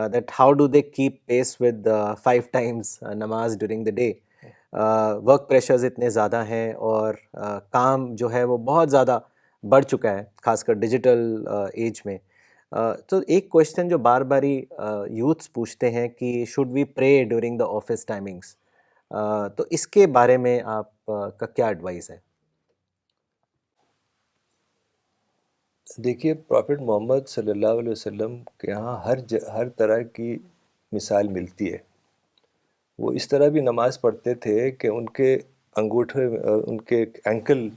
that how do they keep pace with 5 times namaz during the day. Work pressures اتنے زیادہ ہیں اور کام جو ہے وہ بہت زیادہ بڑھ چکا ہے، خاص کر ڈیجیٹل ایج میں۔ تو ایک کوشچن جو بار باری یوتھس پوچھتے ہیں کہ شوڈ وی پرے ڈیورنگ دا آفس ٹائمنگس، تو اس کے بارے میں آپ کا کیا ایڈوائس ہے؟ دیکھیے، پروفٹ محمد صلی اللہ علیہ وسلم کے یہاں ہر طرح کی مثال ملتی ہے۔ وہ اس طرح بھی نماز پڑھتے تھے کہ ان کے انگوٹھے، ان کے اینکل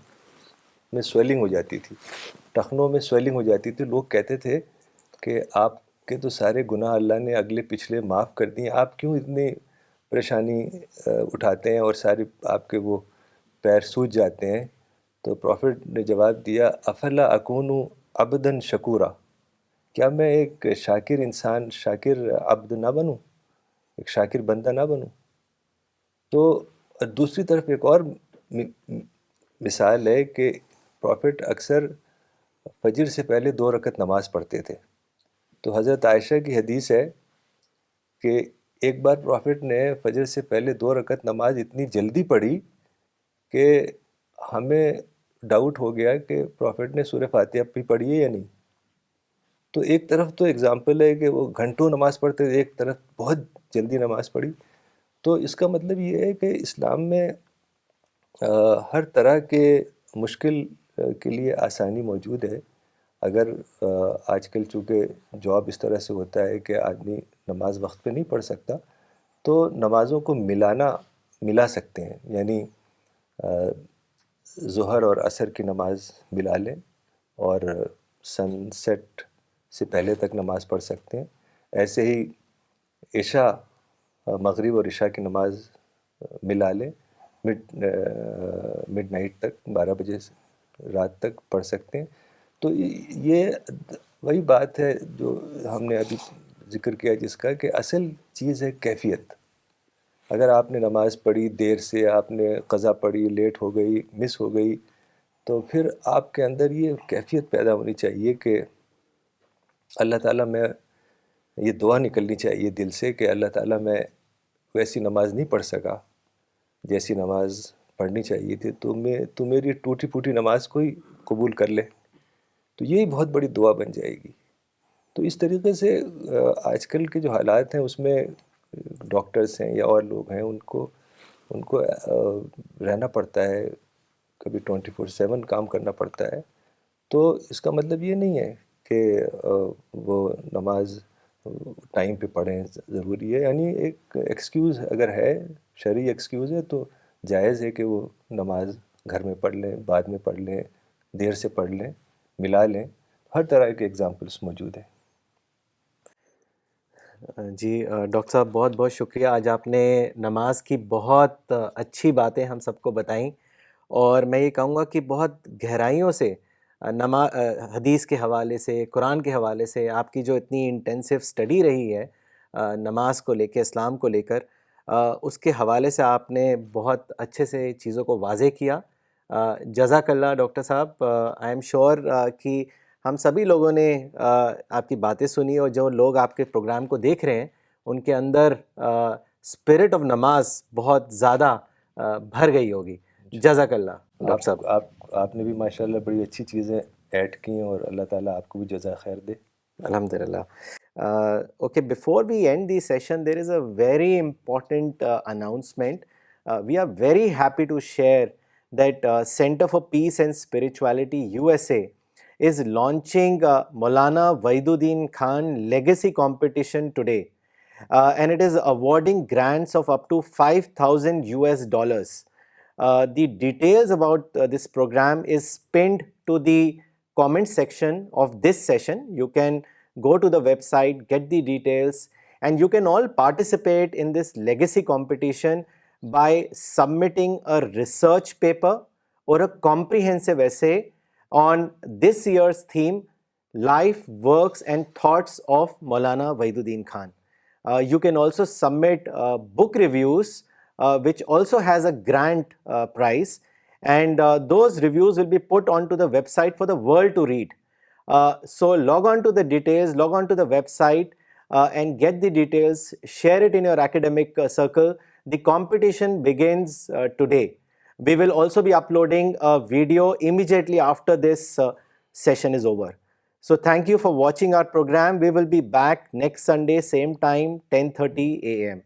میں سویلنگ ہو جاتی تھی، ٹخنوں میں سویلنگ ہو جاتی تھی۔ لوگ کہتے تھے کہ آپ کے تو سارے گناہ اللہ نے اگلے پچھلے معاف کر دیے، آپ کیوں اتنی پریشانی اٹھاتے ہیں اور سارے آپ کے وہ پیر سوج جاتے ہیں؟ تو پروفٹ نے جواب دیا، افلا اکون عبدن شکورا، کیا میں ایک شاکر انسان، شاکر عبد نہ بنوں، ایک شاکر بندہ نہ بنوں؟ تو دوسری طرف ایک اور مثال ہے کہ پروفٹ اکثر فجر سے پہلے 2 رکعت نماز پڑھتے تھے۔ تو حضرت عائشہ کی حدیث ہے کہ ایک بار پروفٹ نے فجر سے پہلے 2 رکعت نماز اتنی جلدی پڑھی کہ ہمیں ڈاؤٹ ہو گیا کہ پروفٹ نے سورہ فاتحہ بھی پڑھی ہے یا نہیں۔ تو ایک طرف تو اگزامپل ہے کہ وہ گھنٹوں نماز پڑھتے تھے، ایک طرف بہت جلدی نماز پڑھی۔ تو اس کا مطلب یہ ہے کہ اسلام میں ہر طرح کے مشکل کے لیے آسانی موجود ہے۔ اگر آج کل چونکہ جاب اس طرح سے ہوتا ہے کہ آدمی نماز وقت پہ نہیں پڑھ سکتا، تو نمازوں کو ملا سکتے ہیں، یعنی ظہر اور عصر کی نماز ملا لیں اور سن سیٹ سے پہلے تک نماز پڑھ سکتے ہیں۔ ایسے ہی عشاء، مغرب اور عشاء کی نماز ملا لیں، مڈ نائٹ تک، 12 بجے سے رات تک پڑھ سکتے ہیں۔ تو یہ وہی بات ہے جو ہم نے ابھی ذکر کیا، جس کا کہ اصل چیز ہے کیفیت۔ اگر آپ نے نماز پڑھی دیر سے، آپ نے قضا پڑھی، لیٹ ہو گئی، مس ہو گئی، تو پھر آپ کے اندر یہ کیفیت پیدا ہونی چاہیے کہ اللہ تعالیٰ، میں یہ دعا نکلنی چاہیے دل سے کہ اللہ تعالیٰ میں ویسی نماز نہیں پڑھ سکا جیسی نماز پڑھنی چاہیے تھی، تو میری ٹوٹی پھوٹی نماز کو ہی قبول کر لے۔ تو یہی بہت بڑی دعا بن جائے گی۔ تو اس طریقے سے آج کل کے جو حالات ہیں اس میں ڈاکٹرز ہیں یا اور لوگ ہیں، ان کو رہنا پڑتا ہے، کبھی 24/7 کام کرنا پڑتا ہے۔ تو اس کا مطلب یہ نہیں ہے کہ وہ نماز ٹائم پہ پڑھیں، ضروری ہے، یعنی ایک ایکسکیوز اگر ہے، شرعی ایکسکیوز ہے، تو جائز ہے کہ وہ نماز گھر میں پڑھ لیں، بعد میں پڑھ لیں، دیر سے پڑھ لیں، ملا لیں۔ ہر طرح کے ایگزامپلس موجود ہیں۔ جی ڈاکٹر صاحب، بہت بہت شکریہ، آج آپ نے نماز کی بہت اچھی باتیں ہم سب کو بتائیں، اور میں یہ کہوں گا کہ بہت گہرائیوں سے حدیث کے حوالے سے، قرآن کے حوالے سے آپ کی جو اتنی انٹینسو اسٹڈی رہی ہے نماز کو لے کے، اسلام کو لے کر، اس کے حوالے سے آپ نے بہت اچھے سے چیزوں کو واضح کیا۔ جزاک اللہ ڈاکٹر صاحب۔ آئی ایم شیور کہ ہم سبھی لوگوں نے آپ کی باتیں سنی، اور جو لوگ آپ کے پروگرام کو دیکھ رہے ہیں ان کے اندر اسپرٹ آف نماز بہت زیادہ بھر گئی ہوگی۔ جزاک اللہ ڈاکٹر صاحب۔ آپ نے بھی ماشاءاللہ بڑی اچھی چیزیں ایڈ کی، اور اللہ تعالیٰ آپ کو بھی جزا خیر دے۔ Alhamdulillah. Okay, before we end the session, there is a very important announcement. We are very happy to share that Center for Peace and Spirituality USA is launching Maulana Waiduddin Khan Legacy Competition today. And it is awarding grants of up to $5,000. The details about this program is pinned to the comment section of this session. You can go to the website, get the details, and you can all participate in this legacy competition by submitting a research paper or a comprehensive essay on this year's theme, Life, Works and Thoughts of Maulana Wahiduddin Khan. You can also submit book reviews, which also has a grand prize, and those reviews will be put onto the website for the world to read. So log on to the details, log on to the website and get the details, share it in your academic circle. The competition begins today. We will also be uploading a video immediately after this session is over. So thank you for watching our program. We will be back next Sunday, same time, 10:30 a.m.